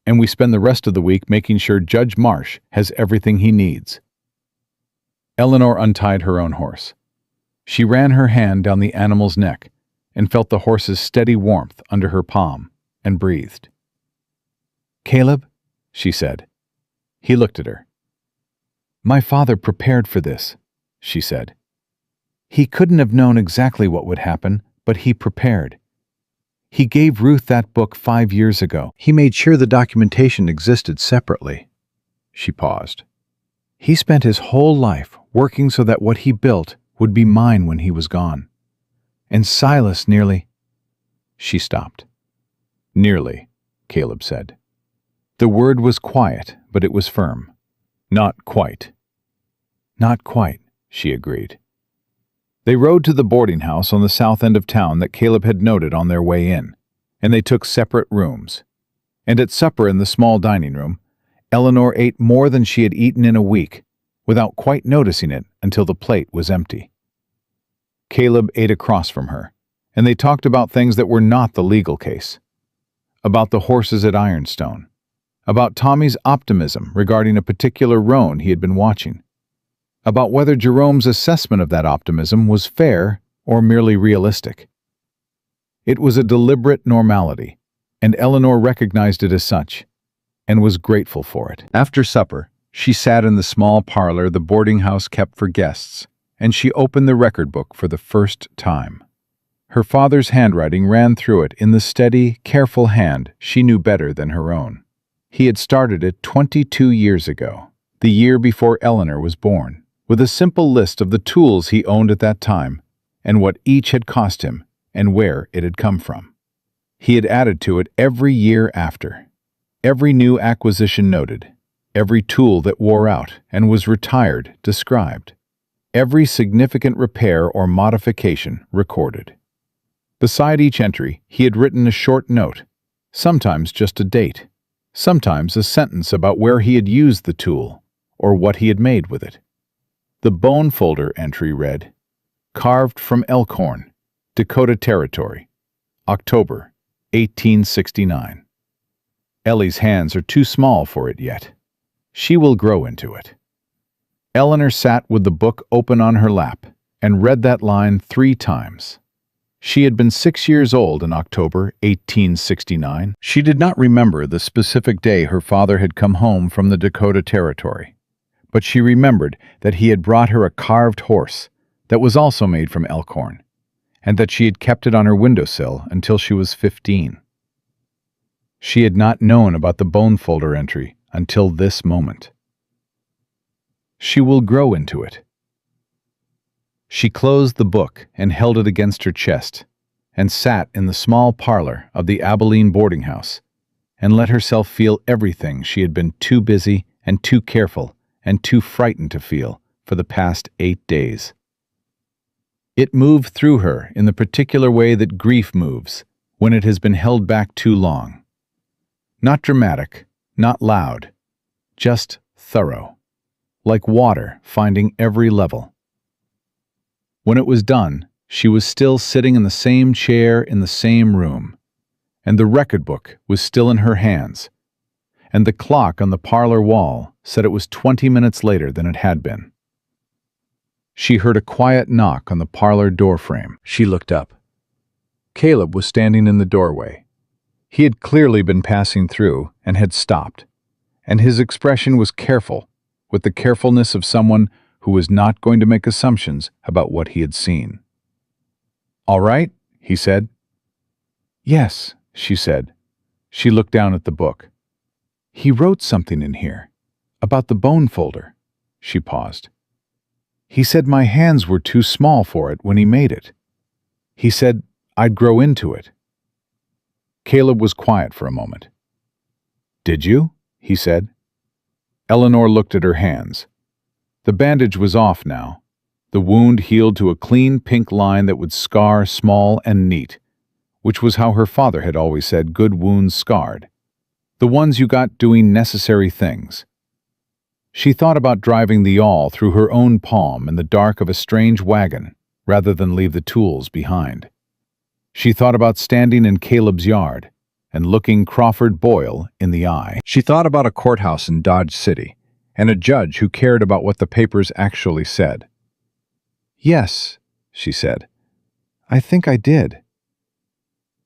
and we spend the rest of the week making sure Judge Marsh has everything he needs. Eleanor untied her own horse. She ran her hand down the animal's neck and felt the horse's steady warmth under her palm and breathed. Caleb, she said. He looked at her. My father prepared for this, she said. He couldn't have known exactly what would happen, but he prepared. He gave Ruth that book 5 years ago. He made sure the documentation existed separately. She paused. He spent his whole life working so that what he built would be mine when he was gone. And Silas nearly... She stopped. Nearly, Caleb said. The word was quiet, but it was firm. Not quite. Not quite, she agreed. They rode to the boarding house on the south end of town that Caleb had noted on their way in, and they took separate rooms. And at supper in the small dining room, Eleanor ate more than she had eaten in a week, without quite noticing it until the plate was empty. Caleb ate across from her, and they talked about things that were not the legal case. About the horses at Ironstone. About Tommy's optimism regarding a particular roan he had been watching. About whether Jerome's assessment of that optimism was fair or merely realistic. It was a deliberate normality, and Eleanor recognized it as such, and was grateful for it. After supper, she sat in the small parlor the boarding house kept for guests, and she opened the record book for the first time. Her father's handwriting ran through it in the steady, careful hand she knew better than her own. He had started it 22 years ago, the year before Eleanor was born, with a simple list of the tools he owned at that time, and what each had cost him, and where it had come from. He had added to it every year after, every new acquisition noted, every tool that wore out and was retired described, every significant repair or modification recorded. Beside each entry, he had written a short note, sometimes just a date, sometimes a sentence about where he had used the tool, or what he had made with it. The bone folder entry read, Carved from Elkhorn, Dakota Territory, October, 1869. Ellie's hands are too small for it yet. She will grow into it. Eleanor sat with the book open on her lap and read that line 3 times. She had been 6 years old in October 1869. She did not remember the specific day her father had come home from the Dakota Territory, but she remembered that he had brought her a carved horse that was also made from elkhorn, and that she had kept it on her windowsill until she was 15. She had not known about the bone folder entry until this moment. She will grow into it. She closed the book and held it against her chest, and sat in the small parlor of the Abilene boarding house, and let herself feel everything she had been too busy and too careful and too frightened to feel for the past 8 days. It moved through her in the particular way that grief moves when it has been held back too long. Not dramatic, not loud, just thorough, like water finding every level. When it was done, she was still sitting in the same chair in the same room, and the record book was still in her hands, and the clock on the parlor wall said it was 20 minutes later than it had been. She heard a quiet knock on the parlor doorframe. She looked up. Caleb was standing in the doorway. He had clearly been passing through and had stopped, and his expression was careful, with the carefulness of someone who was not going to make assumptions about what he had seen. "All right?" he said. "Yes," she said. She looked down at the book. "He wrote something in here, about the bone folder." She paused. "He said my hands were too small for it when he made it. He said I'd grow into it." Caleb was quiet for a moment. "Did you?" he said. Eleanor looked at her hands. The bandage was off now. The wound healed to a clean pink line that would scar small and neat, which was how her father had always said good wounds scarred. The ones you got doing necessary things. She thought about driving the awl through her own palm in the dark of a strange wagon, rather than leave the tools behind. She thought about standing in Caleb's yard and looking Crawford Boyle in the eye. She thought about a courthouse in Dodge City and a judge who cared about what the papers actually said. "Yes," she said. "I think I did."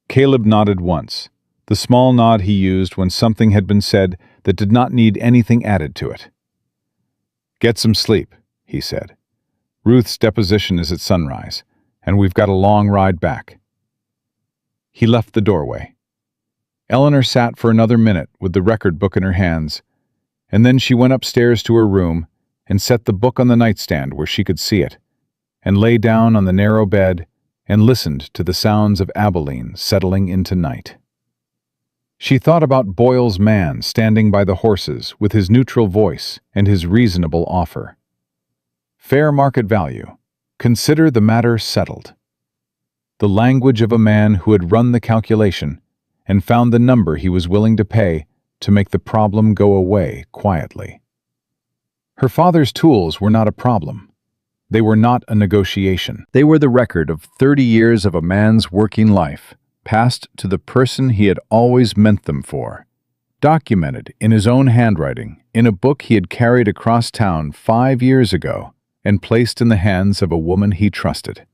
Caleb nodded once, the small nod he used when something had been said that did not need anything added to it. "Get some sleep," he said. "Ruth's deposition is at sunrise, and we've got a long ride back." He left the doorway. Eleanor sat for another minute with the record book in her hands, and then she went upstairs to her room and set the book on the nightstand where she could see it, and lay down on the narrow bed and listened to the sounds of Abilene settling into night. She thought about Boyle's man standing by the horses with his neutral voice and his reasonable offer. Fair market value. Consider the matter settled. The language of a man who had run the calculation and found the number he was willing to pay to make the problem go away quietly. Her father's tools were not a problem. They were not a negotiation. They were the record of 30 years of a man's working life, passed to the person he had always meant them for, documented in his own handwriting in a book he had carried across town 5 years ago and placed in the hands of a woman he trusted.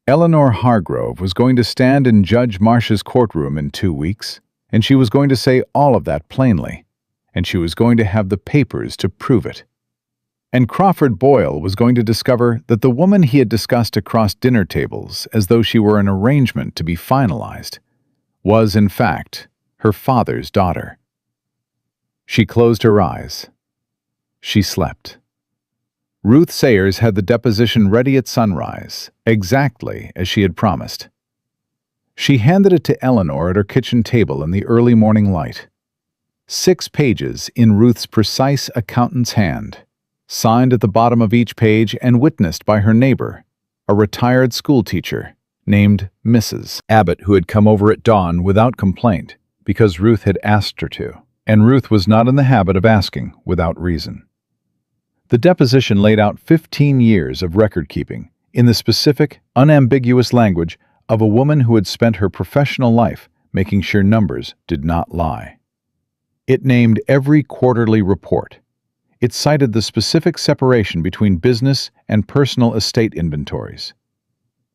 Eleanor Hargrove was going to stand in Judge Marsh's courtroom in 2 weeks, and she was going to say all of that plainly, and she was going to have the papers to prove it. And Crawford Boyle was going to discover that the woman he had discussed across dinner tables as though she were an arrangement to be finalized was, in fact, her father's daughter. She closed her eyes. She slept. Ruth Sayers had the deposition ready at sunrise, exactly as she had promised. She handed it to Eleanor at her kitchen table in the early morning light. 6 pages in Ruth's precise accountant's hand, signed at the bottom of each page and witnessed by her neighbor, a retired schoolteacher named Mrs. Abbott, who had come over at dawn without complaint because Ruth had asked her to, and Ruth was not in the habit of asking without reason. The deposition laid out 15 years of record-keeping in the specific, unambiguous language of a woman who had spent her professional life making sure numbers did not lie. It named every quarterly report. It cited the specific separation between business and personal estate inventories.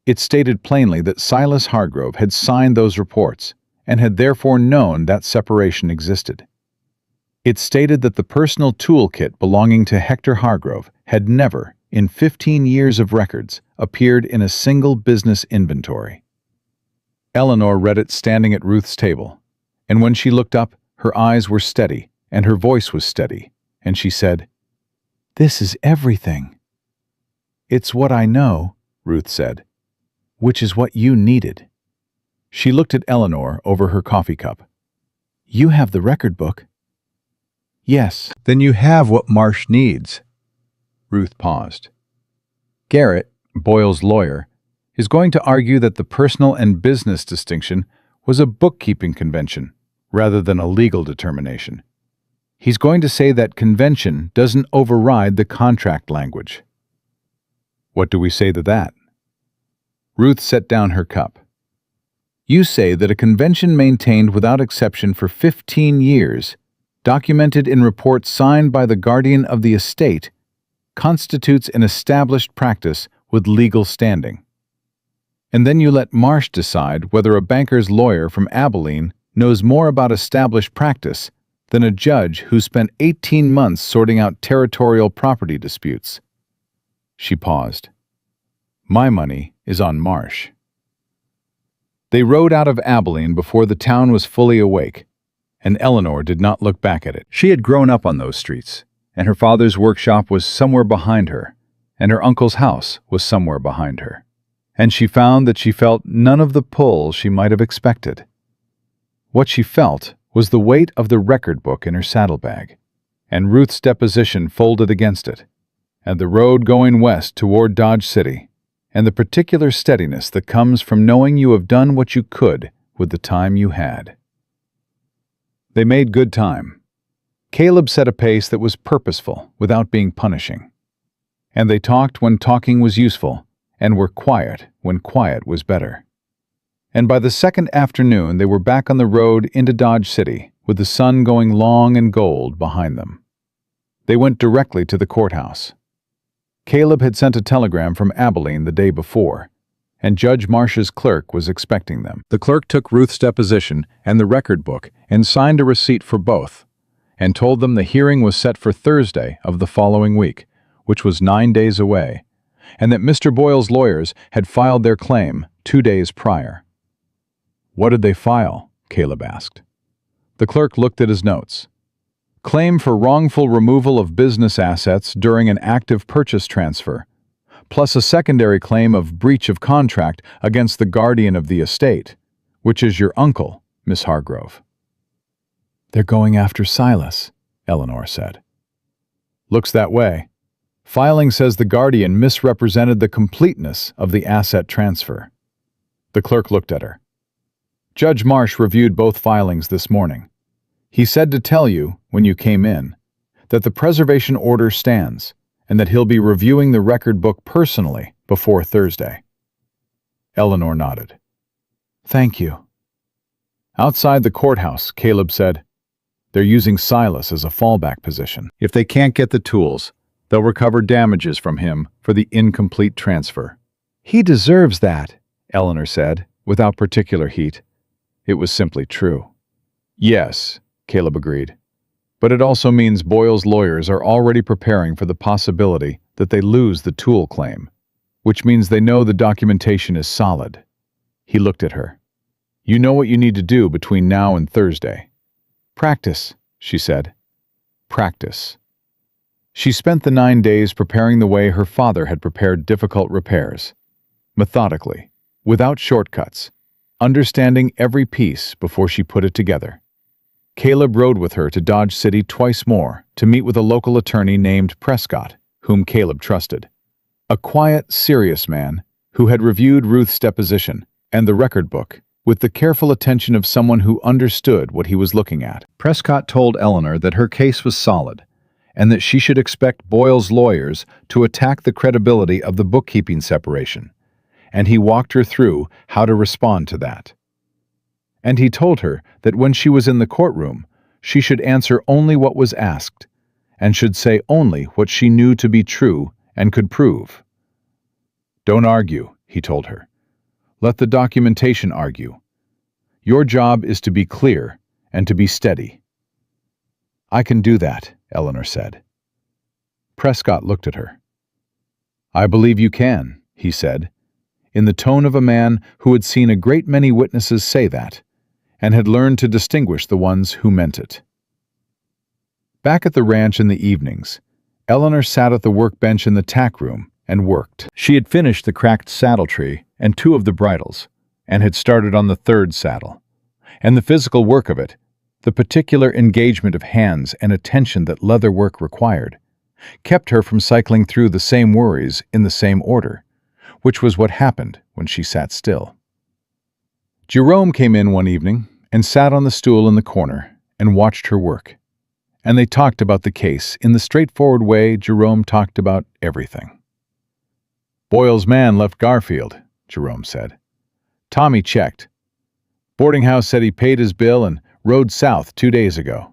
It stated plainly that Silas Hargrove had signed those reports and had therefore known that separation existed. It stated that the personal toolkit belonging to Hector Hargrove had never, in 15 years of records, appeared in a single business inventory. Eleanor read it standing at Ruth's table, and when she looked up, her eyes were steady and her voice was steady, and she said, "This is everything." "It's what I know," Ruth said, "which is what you needed." She looked at Eleanor over her coffee cup. "You have the record book." "Yes." "Then you have what Marsh needs." Ruth paused. Garrett, Boyle's lawyer, is going to argue that the personal and business distinction was a bookkeeping convention rather than a legal determination. He's going to say that convention doesn't override the contract language. What do we say to that? Ruth set down her cup. You say that a convention maintained without exception for 15 years, documented in reports signed by the guardian of the estate, constitutes an established practice with legal standing. And then you let Marsh decide whether a banker's lawyer from Abilene knows more about established practice than a judge who spent 18 months sorting out territorial property disputes. She paused. My money is on Marsh. They rode out of Abilene before the town was fully awake, and Eleanor did not look back at it. She had grown up on those streets, and her father's workshop was somewhere behind her, and her uncle's house was somewhere behind her. And she found that she felt none of the pull she might have expected. What she felt was the weight of the record book in her saddlebag, and Ruth's deposition folded against it, and the road going west toward Dodge City, and the particular steadiness that comes from knowing you have done what you could with the time you had. They made good time. Caleb set a pace that was purposeful without being punishing. And they talked when talking was useful, and were quiet when quiet was better. And by the second afternoon they were back on the road into Dodge City, with the sun going long and gold behind them. They went directly to the courthouse. Caleb had sent a telegram from Abilene the day before, and Judge Marsh's clerk was expecting them. The clerk took Ruth's deposition and the record book and signed a receipt for both, and told them the hearing was set for Thursday of the following week, which was 9 days away, and that Mr. Boyle's lawyers had filed their claim 2 days prior. What did they file? Caleb asked. The clerk looked at his notes. Claim for wrongful removal of business assets during an active purchase transfer, plus a secondary claim of breach of contract against the guardian of the estate, which is your uncle, Miss Hargrove. They're going after Silas, Eleanor said. Looks that way. Filing says the guardian misrepresented the completeness of the asset transfer. The clerk looked at her. Judge Marsh reviewed both filings this morning. He said to tell you, when you came in, that the preservation order stands and that he'll be reviewing the record book personally before Thursday. Eleanor nodded. Thank you. Outside the courthouse, Caleb said, they're using Silas as a fallback position. If they can't get the tools, they'll recover damages from him for the incomplete transfer. He deserves that, Eleanor said, without particular heat. It was simply true. Yes, Caleb agreed. But it also means Boyle's lawyers are already preparing for the possibility that they lose the tool claim, which means they know the documentation is solid. He looked at her. You know what you need to do between now and Thursday. Practice, she said. Practice. She spent the 9 days preparing the way her father had prepared difficult repairs, methodically, without shortcuts, understanding every piece before she put it together. Caleb rode with her to Dodge City twice more to meet with a local attorney named Prescott, whom Caleb trusted. A quiet, serious man who had reviewed Ruth's deposition and the record book with the careful attention of someone who understood what he was looking at. Prescott told Eleanor that her case was solid and that she should expect Boyle's lawyers to attack the credibility of the bookkeeping separation, and he walked her through how to respond to that. And he told her that when she was in the courtroom, she should answer only what was asked, and should say only what she knew to be true and could prove. Don't argue, he told her. Let the documentation argue. Your job is to be clear and to be steady. I can do that, Eleanor said. Prescott looked at her. I believe you can, he said, in the tone of a man who had seen a great many witnesses say that, and had learned to distinguish the ones who meant it. Back at the ranch in the evenings, Eleanor sat at the workbench in the tack room and worked. She had finished the cracked saddle tree and 2 of the bridles, and had started on the 3rd saddle. And the physical work of it, the particular engagement of hands and attention that leather work required, kept her from cycling through the same worries in the same order, which was what happened when she sat still. Jerome came in one evening and sat on the stool in the corner and watched her work. And they talked about the case in the straightforward way Jerome talked about everything. "Boyle's man left Garfield," Jerome said. "Tommy checked. Boarding house said he paid his bill and rode south 2 days ago."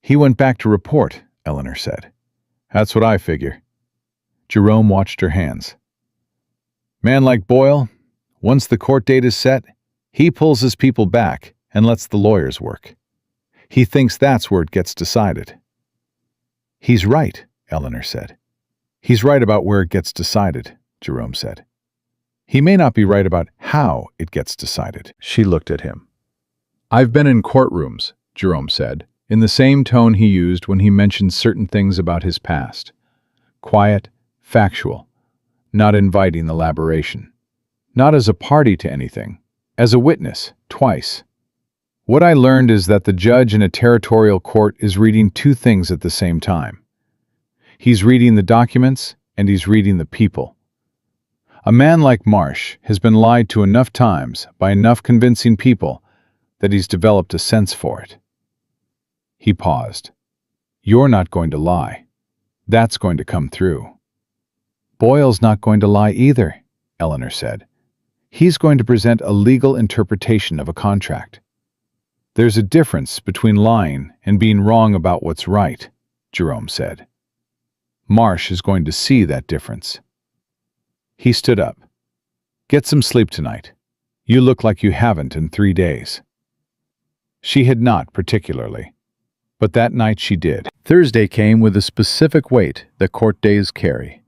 "He went back to report," Eleanor said. "That's what I figure." Jerome watched her hands. "Man like Boyle, once the court date is set, he pulls his people back and lets the lawyers work. He thinks that's where it gets decided." "He's right," Eleanor said. "He's right about where it gets decided," Jerome said. "He may not be right about how it gets decided." She looked at him. "I've been in courtrooms," Jerome said, in the same tone he used when he mentioned certain things about his past. Quiet, factual, not inviting elaboration. Not as a party to anything, as a witness, twice. "What I learned is that the judge in a territorial court is reading 2 things at the same time. He's reading the documents and he's reading the people. A man like Marsh has been lied to enough times by enough convincing people that he's developed a sense for it." He paused. "You're not going to lie. That's going to come through." "Boyle's not going to lie either," Eleanor said. "He's going to present a legal interpretation of a contract." "There's a difference between lying and being wrong about what's right," Jerome said. "Marsh is going to see that difference." He stood up. "Get some sleep tonight. You look like you haven't in 3 days." She had not particularly, but that night she did. Thursday came with a specific weight that court days carry,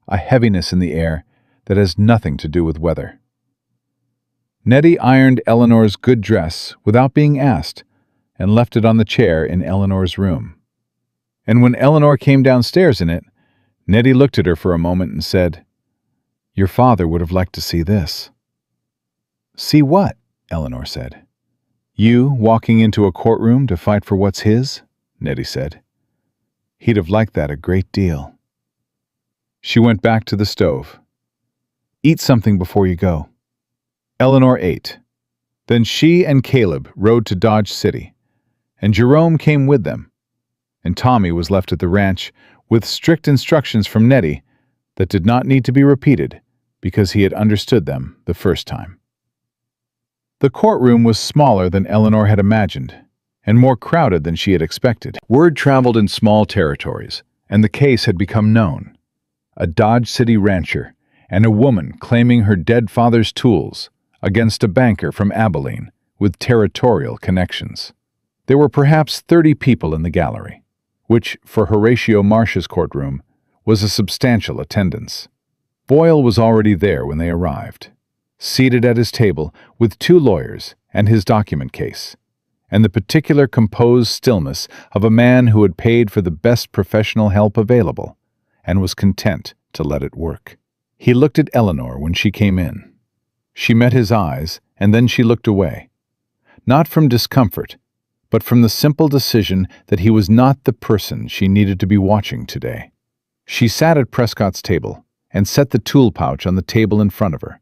a heaviness in the air that has nothing to do with weather. Nettie ironed Eleanor's good dress without being asked and left it on the chair in Eleanor's room. And when Eleanor came downstairs in it, Nettie looked at her for a moment and said, "Your father would have liked to see this." "See what?" Eleanor said. "You walking into a courtroom to fight for what's his," Nettie said. "He'd have liked that a great deal." She went back to the stove. "Eat something before you go." Eleanor ate. Then she and Caleb rode to Dodge City, and Jerome came with them, and Tommy was left at the ranch with strict instructions from Nettie that did not need to be repeated because he had understood them the first time. The courtroom was smaller than Eleanor had imagined, and more crowded than she had expected. Word traveled in small territories, and the case had become known. A Dodge City rancher and a woman claiming her dead father's tools against a banker from Abilene with territorial connections. There were perhaps 30 people in the gallery, which, for Horatio Marsh's courtroom, was a substantial attendance. Boyle was already there when they arrived, seated at his table with 2 lawyers and his document case, and the particular composed stillness of a man who had paid for the best professional help available and was content to let it work. He looked at Eleanor when she came in. She met his eyes, and then she looked away, not from discomfort, but from the simple decision that he was not the person she needed to be watching today. She sat at Prescott's table and set the tool pouch on the table in front of her,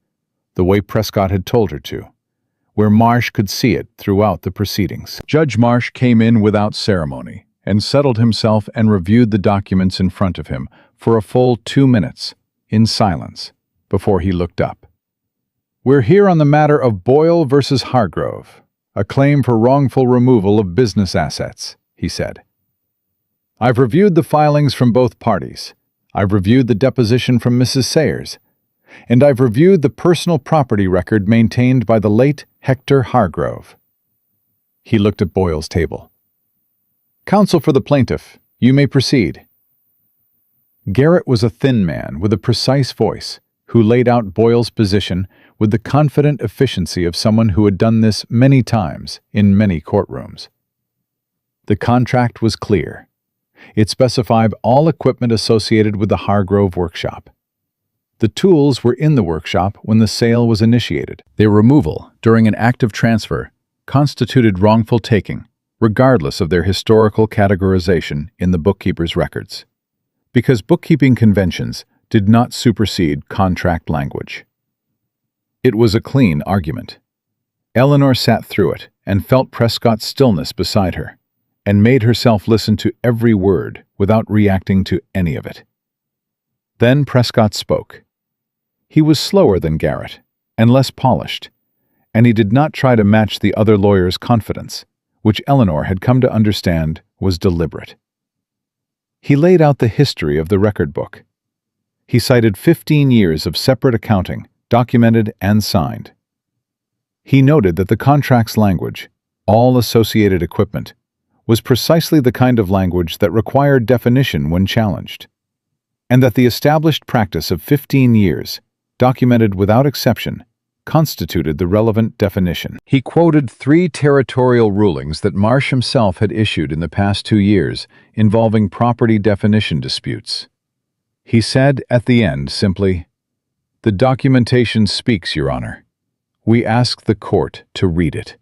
the way Prescott had told her to, where Marsh could see it throughout the proceedings. Judge Marsh came in without ceremony and settled himself and reviewed the documents in front of him for a full 2 minutes, in silence, before he looked up. "We're here on the matter of Boyle versus Hargrove, a claim for wrongful removal of business assets," he said. "I've reviewed the filings from both parties. I've reviewed the deposition from Mrs. Sayers, and I've reviewed the personal property record maintained by the late Hector Hargrove." He looked at Boyle's table. "Counsel for the plaintiff, you may proceed." Garrett was a thin man with a precise voice who laid out Boyle's position with the confident efficiency of someone who had done this many times in many courtrooms. The contract was clear. It specified all equipment associated with the Hargrove workshop. The tools were in the workshop when the sale was initiated. Their removal during an act of transfer constituted wrongful taking, regardless of their historical categorization in the bookkeeper's records, because bookkeeping conventions did not supersede contract language. It was a clean argument. Eleanor sat through it and felt Prescott's stillness beside her, and made herself listen to every word without reacting to any of it. Then Prescott spoke. He was slower than Garrett and less polished, and he did not try to match the other lawyer's confidence, which Eleanor had come to understand was deliberate. He laid out the history of the record book. He cited 15 years of separate accounting, documented and signed. He noted that the contract's language, all associated equipment, was precisely the kind of language that required definition when challenged, and that the established practice of 15 years, documented without exception, constituted the relevant definition. He quoted 3 territorial rulings that Marsh himself had issued in the past 2 years involving property definition disputes. He said at the end simply, "The documentation speaks, Your Honor. We ask the court to read it."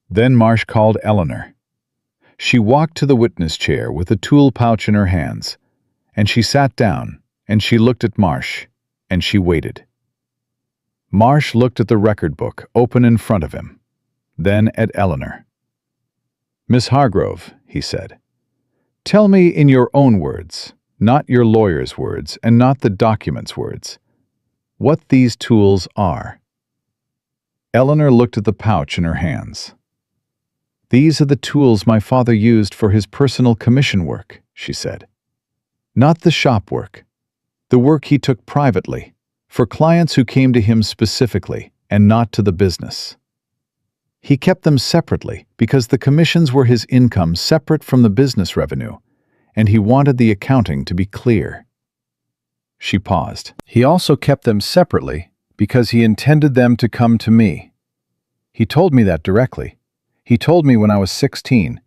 Then Marsh called Eleanor. She walked to the witness chair with a tool pouch in her hands, and she sat down, and she looked at Marsh, and she waited. Marsh looked at the record book open in front of him, then at Eleanor. "Miss Hargrove," he said, "tell me in your own words, not your lawyer's words and not the document's words, what these tools are." Eleanor looked at the pouch in her hands. "These are the tools my father used for his personal commission work," she said. "Not the shop work, the work he took privately, for clients who came to him specifically and not to the business. He kept them separately because the commissions were his income separate from the business revenue, and he wanted the accounting to be clear." She paused. "He also kept them separately because he intended them to come to me. He told me that directly. He told me when I was 16,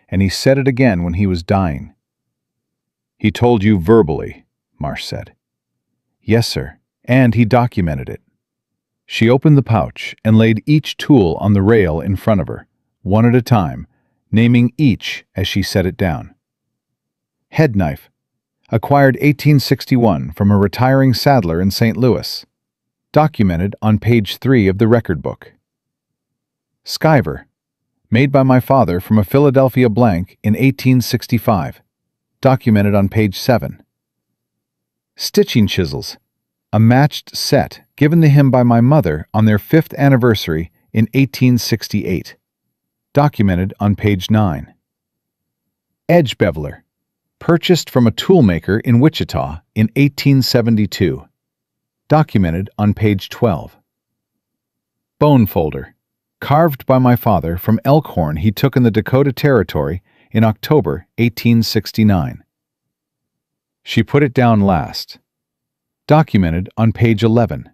and he said it again when he was dying." "He told you verbally," Marsh said. "Yes, sir, and he documented it." She opened the pouch and laid each tool on the rail in front of her, one at a time, naming each as she set it down. "Head knife, acquired 1861 from a retiring saddler in St. Louis, documented on page 3 of the record book. Skiver, made by my father from a Philadelphia blank in 1865, documented on page 7. Stitching chisels, a matched set given to him by my mother on their 5th anniversary in 1868, documented on page 9. Edge beveler, purchased from a toolmaker in Wichita in 1872, documented on page 12. Bone folder, carved by my father from elk horn he took in the Dakota Territory in October 1869. She put it down last. Documented on page 11,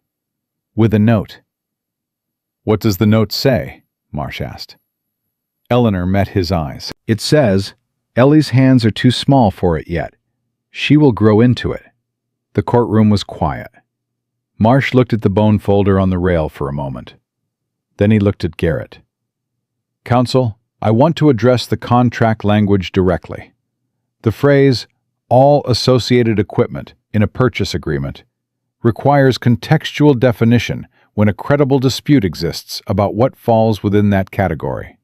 with a note. "What does the note say?" Marsh asked. Eleanor met his eyes. "It says, Ellie's hands are too small for it yet. She will grow into it." The courtroom was quiet. Marsh looked at the bone folder on the rail for a moment. Then he looked at Garrett. "Counsel, I want to address the contract language directly. The phrase, all associated equipment in a purchase agreement, requires contextual definition when a credible dispute exists about what falls within that category.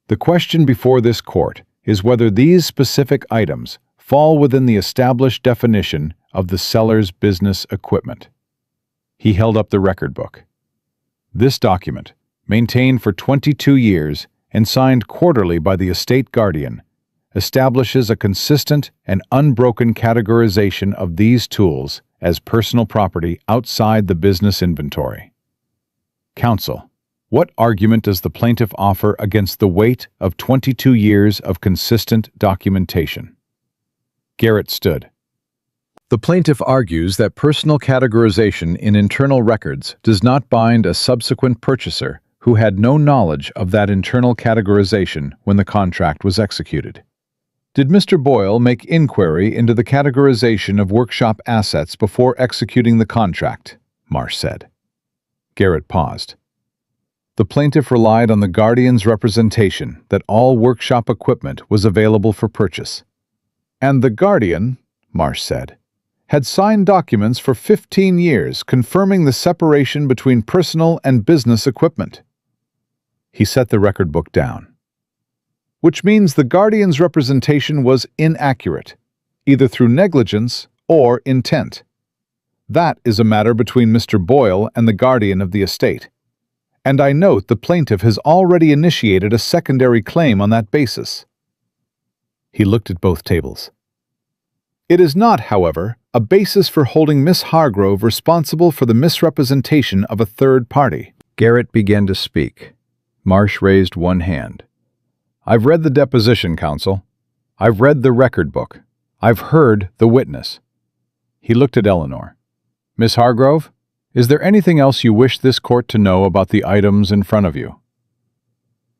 The question before this court is whether these specific items fall within the established definition of the seller's business equipment." He held up the record book. "This document, maintained for 22 years and signed quarterly by the estate guardian, establishes a consistent and unbroken categorization of these tools as personal property outside the business inventory. Counsel, what argument does the plaintiff offer against the weight of 22 years of consistent documentation?" Garrett stood. "The plaintiff argues that personal categorization in internal records does not bind a subsequent purchaser who had no knowledge of that internal categorization when the contract was executed. Did Mr. Boyle make inquiry into the categorization of workshop assets before executing the contract? Marsh said. Garrett paused. The plaintiff relied on the guardian's representation that all workshop equipment was available for purchase. And the guardian, Marsh said, had signed documents for 15 years confirming the separation between personal and business equipment. He set the record book down. Which means the guardian's representation was inaccurate, either through negligence or intent. That is a matter between Mr. Boyle and the guardian of the estate. And I note the plaintiff has already initiated a secondary claim on that basis. He looked at both tables. It is not, however, a basis for holding Miss Hargrove responsible for the misrepresentation of a third party. Garrett began to speak. Marsh raised one hand. I've read the deposition, counsel. I've read the record book. I've heard the witness. He looked at Eleanor. Miss Hargrove, is there anything else you wish this court to know about the items in front of you?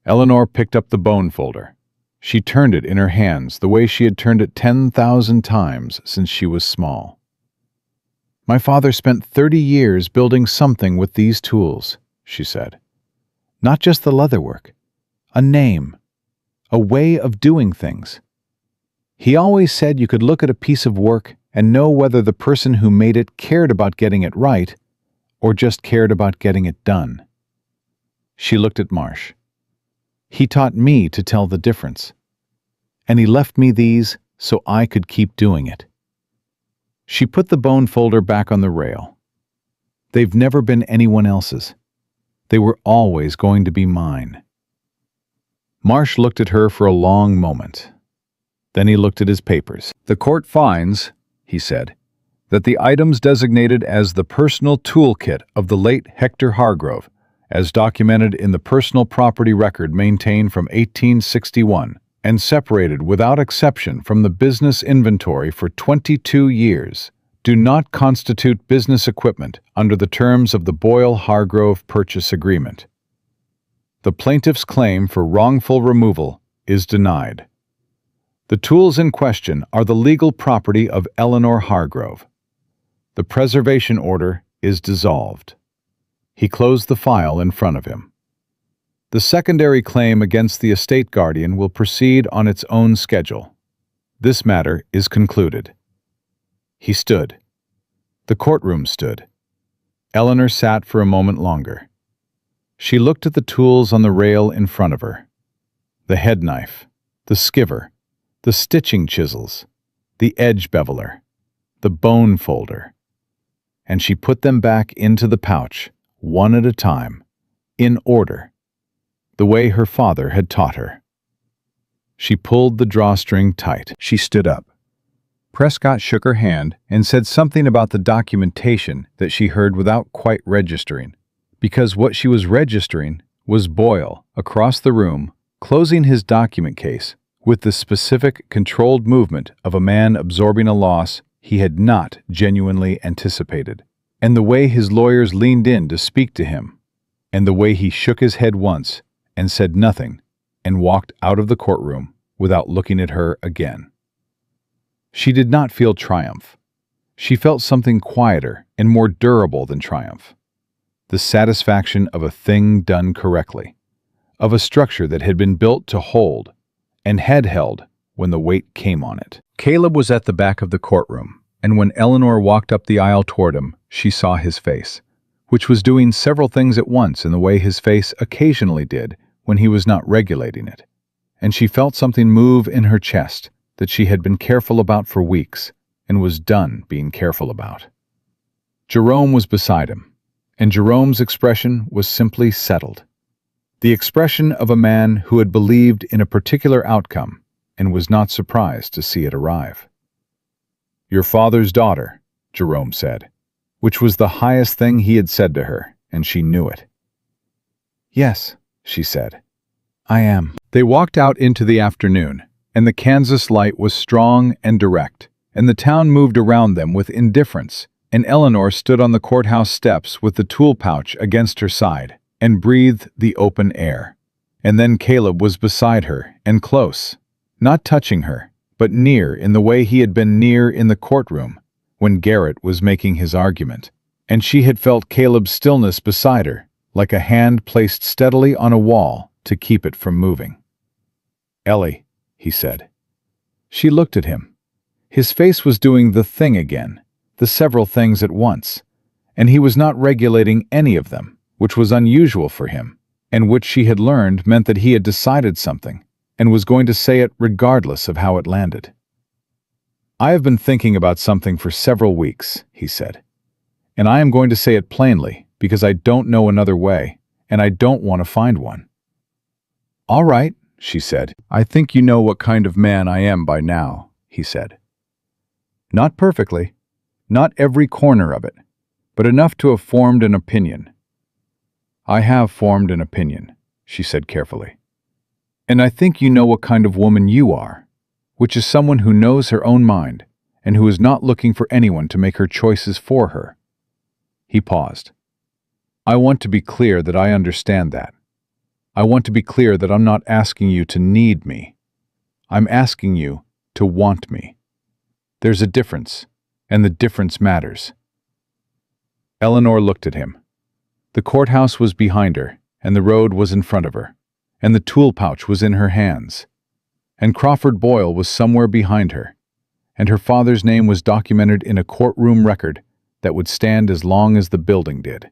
Eleanor picked up the bone folder. She turned it in her hands the way she had turned it 10,000 times since she was small. My father spent 30 years building something with these tools, she said. Not just the leatherwork. A name. A way of doing things. He always said you could look at a piece of work and know whether the person who made it cared about getting it right or just cared about getting it done. She looked at Marsh. He taught me to tell the difference. And he left me these so I could keep doing it. She put the bone folder back on the rail. They've never been anyone else's. They were always going to be mine. Marsh looked at her for a long moment. Then he looked at his papers. The court finds, he said, that the items designated as the personal toolkit of the late Hector Hargrove, as documented in the personal property record maintained from 1861 and separated without exception from the business inventory for 22 years, do not constitute business equipment under the terms of the Boyle-Hargrove Purchase Agreement. The plaintiff's claim for wrongful removal is denied. The tools in question are the legal property of Eleanor Hargrove. The preservation order is dissolved. He closed the file in front of him. The secondary claim against the estate guardian will proceed on its own schedule. This matter is concluded. He stood. The courtroom stood. Eleanor sat for a moment longer. She looked at the tools on the rail in front of her. The head knife, the skiver, the stitching chisels, the edge beveler, the bone folder. And she put them back into the pouch, one at a time, in order, the way her father had taught her. She pulled the drawstring tight. She stood up. Prescott shook her hand and said something about the documentation that she heard without quite registering, because what she was registering was Boyle, across the room, closing his document case with the specific, controlled movement of a man absorbing a loss he had not genuinely anticipated, and the way his lawyers leaned in to speak to him, and the way he shook his head once and said nothing and walked out of the courtroom without looking at her again. She did not feel triumph. She felt something quieter and more durable than triumph. The satisfaction of a thing done correctly, of a structure that had been built to hold and had held when the weight came on it. Caleb was at the back of the courtroom, and when Eleanor walked up the aisle toward him, she saw his face, which was doing several things at once in the way his face occasionally did when he was not regulating it, and she felt something move in her chest that she had been careful about for weeks and was done being careful about. Jerome was beside him, and Jerome's expression was simply settled. The expression of a man who had believed in a particular outcome and was not surprised to see it arrive. "Your father's daughter," Jerome said, which was the highest thing he had said to her, and she knew it. "Yes," she said, "I am." They walked out into the afternoon, and the Kansas light was strong and direct, and the town moved around them with indifference, and Eleanor stood on the courthouse steps with the tool pouch against her side, and breathe the open air. And then Caleb was beside her and close, not touching her, but near in the way he had been near in the courtroom when Garrett was making his argument. And she had felt Caleb's stillness beside her, like a hand placed steadily on a wall to keep it from moving. "Ellie," he said. She looked at him. His face was doing the thing again, the several things at once, and he was not regulating any of them, which was unusual for him, and which she had learned meant that he had decided something, and was going to say it regardless of how it landed. "I have been thinking about something for several weeks," he said, "and I am going to say it plainly because I don't know another way, and I don't want to find one." "All right," she said. "I think you know what kind of man I am by now," he said. "Not perfectly, not every corner of it, but enough to have formed an opinion." "I have formed an opinion," she said carefully. "And I think you know what kind of woman you are, which is someone who knows her own mind and who is not looking for anyone to make her choices for her." He paused. "I want to be clear that I understand that. I want to be clear that I'm not asking you to need me. I'm asking you to want me. There's a difference, and the difference matters." Eleanor looked at him. The courthouse was behind her, and the road was in front of her, and the tool pouch was in her hands. And Crawford Boyle was somewhere behind her, and her father's name was documented in a courtroom record that would stand as long as the building did.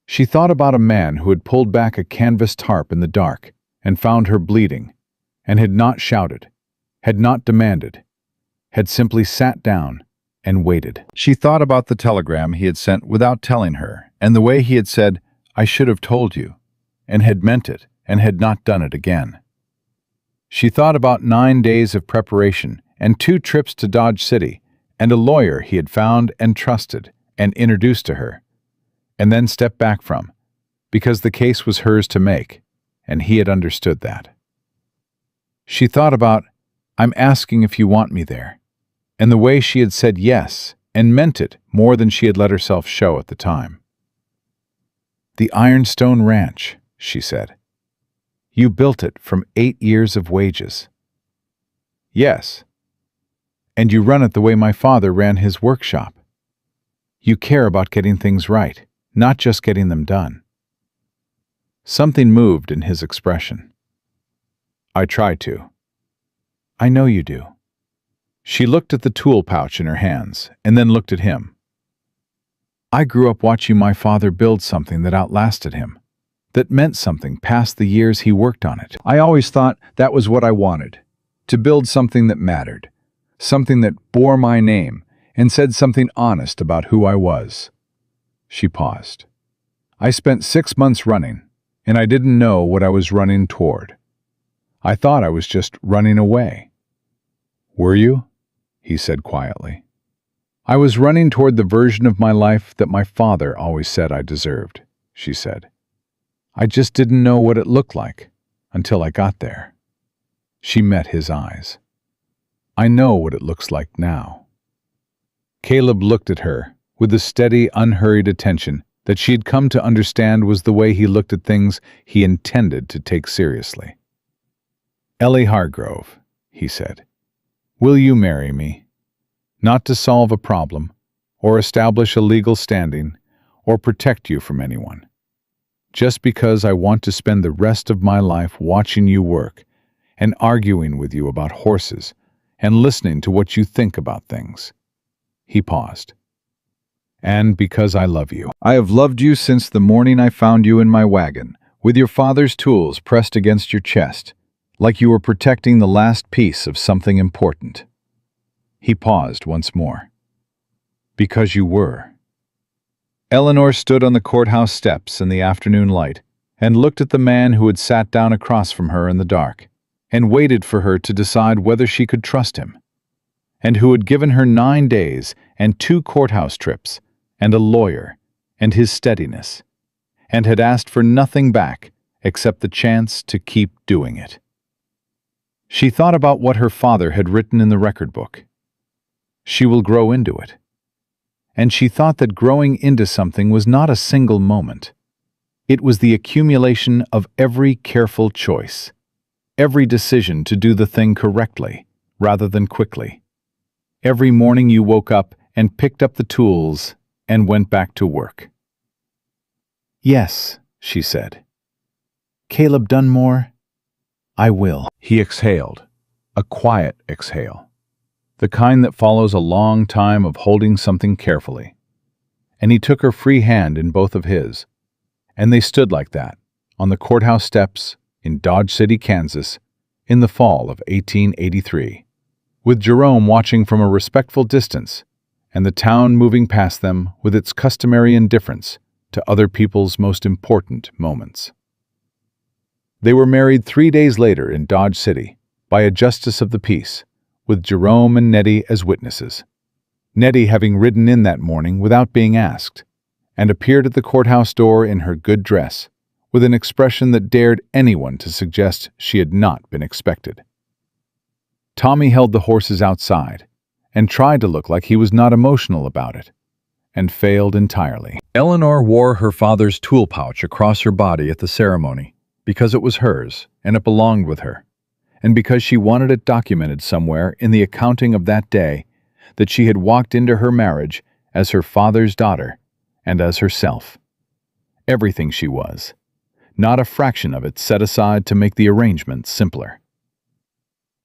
She thought about a man who had pulled back a canvas tarp in the dark and found her bleeding, and had not shouted, had not demanded, had simply sat down and waited. She thought about the telegram he had sent without telling her, and the way he had said, "I should have told you," and had meant it, and had not done it again. She thought about 9 days of preparation and 2 trips to Dodge City, and a lawyer he had found and trusted and introduced to her, and then stepped back from, because the case was hers to make, and he had understood that. She thought about, "I'm asking if you want me there," and the way she had said yes and meant it more than she had let herself show at the time. "The Ironstone Ranch," she said. "You built it from 8 years of wages." "Yes. And you run it the way my father ran his workshop. You care about getting things right, not just getting them done." Something moved in his expression. "I try to." "I know you do." She looked at the tool pouch in her hands, and then looked at him. "I grew up watching my father build something that outlasted him, that meant something past the years he worked on it. I always thought that was what I wanted, to build something that mattered, something that bore my name and said something honest about who I was." She paused. "I spent 6 months running, and I didn't know what I was running toward. I thought I was just running away." "Were you?" he said quietly. "I was running toward the version of my life that my father always said I deserved," she said. "I just didn't know what it looked like until I got there." She met his eyes. "I know what it looks like now." Caleb looked at her with the steady, unhurried attention that she had come to understand was the way he looked at things he intended to take seriously. "Ellie Hargrove," he said, "will you marry me? Not to solve a problem, or establish a legal standing, or protect you from anyone. Just because I want to spend the rest of my life watching you work, and arguing with you about horses, and listening to what you think about things." He paused. "And because I love you. I have loved you since the morning I found you in my wagon, with your father's tools pressed against your chest, like you were protecting the last piece of something important." He paused once more. "Because you were." Eleanor stood on the courthouse steps in the afternoon light and looked at the man who had sat down across from her in the dark, and waited for her to decide whether she could trust him, and who had given her 9 days and 2 courthouse trips, and a lawyer, and his steadiness, and had asked for nothing back except the chance to keep doing it. She thought about what her father had written in the record book. She will grow into it. And she thought that growing into something was not a single moment. It was the accumulation of every careful choice, every decision to do the thing correctly rather than quickly. Every morning you woke up and picked up the tools and went back to work. "Yes," she said. "Caleb Dunmore, I will." He exhaled, a quiet exhale, the kind that follows a long time of holding something carefully. And he took her free hand in both of his, and they stood like that on the courthouse steps in Dodge City, Kansas, in the fall of 1883, with Jerome watching from a respectful distance and the town moving past them with its customary indifference to other people's most important moments. They were married 3 days later in Dodge City by a justice of the peace, with Jerome and Nettie as witnesses. Nettie having ridden in that morning without being asked, and appeared at the courthouse door in her good dress, with an expression that dared anyone to suggest she had not been expected. Tommy held the horses outside, and tried to look like he was not emotional about it, and failed entirely. Eleanor wore her father's tool pouch across her body at the ceremony, because it was hers, and it belonged with her, and because she wanted it documented somewhere in the accounting of that day that she had walked into her marriage as her father's daughter and as herself. Everything she was, not a fraction of it set aside to make the arrangement simpler.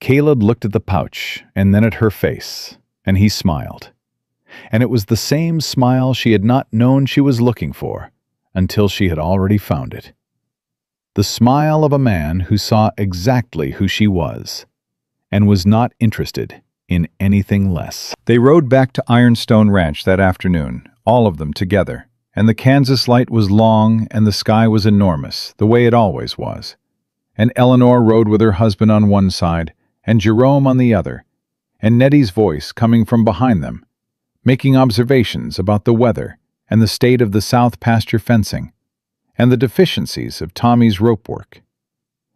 Caleb looked at the pouch and then at her face, and he smiled. And it was the same smile she had not known she was looking for until she had already found it. The smile of a man who saw exactly who she was and was not interested in anything less. They rode back to Ironstone Ranch that afternoon, all of them together, and the Kansas light was long and the sky was enormous, the way it always was. And Eleanor rode with her husband on one side and Jerome on the other, and Nettie's voice coming from behind them, making observations about the weather and the state of the south pasture fencing, and the deficiencies of Tommy's rope work.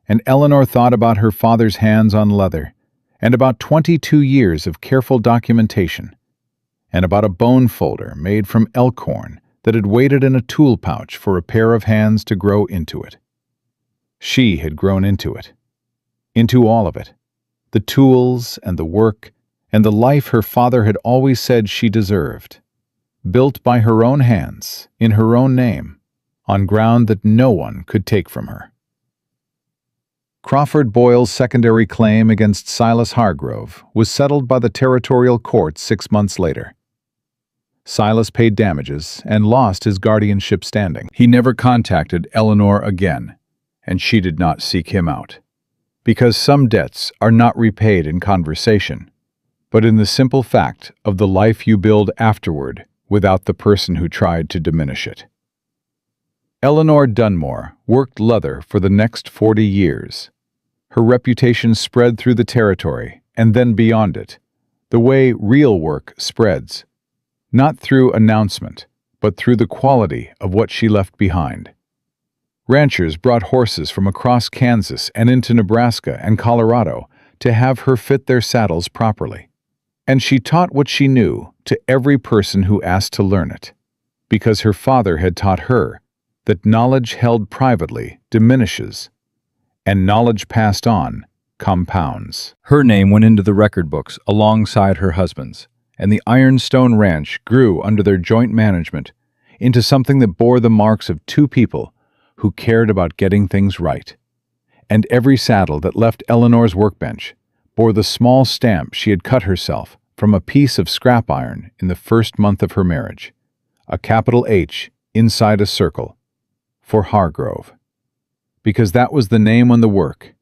And Eleanor thought about her father's hands on leather, and about 22 years of careful documentation, and about a bone folder made from elk horn that had waited in a tool pouch for a pair of hands to grow into it. She had grown into it, into all of it, the tools and the work and the life her father had always said she deserved, built by her own hands, in her own name, on ground that no one could take from her. Crawford Boyle's secondary claim against Silas Hargrove was settled by the territorial court 6 months later. Silas paid damages and lost his guardianship standing. He never contacted Eleanor again, and she did not seek him out, because some debts are not repaid in conversation, but in the simple fact of the life you build afterward without the person who tried to diminish it. Eleanor Dunmore worked leather for the next 40 years. Her reputation spread through the territory and then beyond it, the way real work spreads, not through announcement, but through the quality of what she left behind. Ranchers brought horses from across Kansas and into Nebraska and Colorado to have her fit their saddles properly. And she taught what she knew to every person who asked to learn it, because her father had taught her that knowledge held privately diminishes, and knowledge passed on compounds. Her name went into the record books alongside her husband's, and the Ironstone Ranch grew under their joint management into something that bore the marks of two people who cared about getting things right. And every saddle that left Eleanor's workbench bore the small stamp she had cut herself from a piece of scrap iron in the first month of her marriage, a capital H inside a circle, for Hargrove. Because that was the name on the work,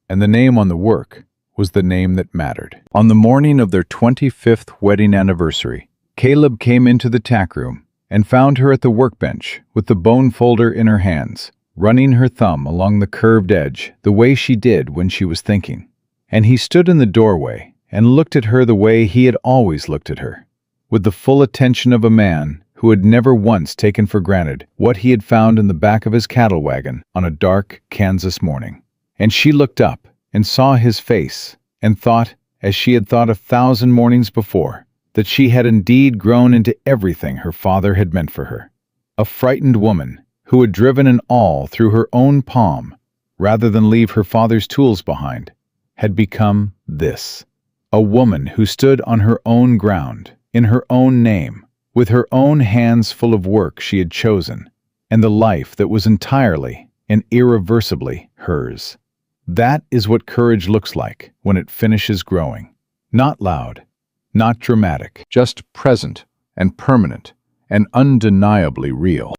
and the name on the work was the name that mattered. On the morning of their 25th wedding anniversary, Caleb came into the tack room and found her at the workbench with the bone folder in her hands, running her thumb along the curved edge the way she did when she was thinking. And he stood in the doorway and looked at her the way he had always looked at her, with the full attention of a man who had never once taken for granted what he had found in the back of his cattle wagon on a dark Kansas morning. And she looked up and saw his face and thought, as she had thought 1,000 mornings before, that she had indeed grown into everything her father had meant for her. A frightened woman who had driven an awl through her own palm rather than leave her father's tools behind, had become this: a woman who stood on her own ground, in her own name, with her own hands full of work she had chosen, and the life that was entirely and irreversibly hers. That is what courage looks like when it finishes growing. Not loud, not dramatic, Just present and permanent and undeniably real.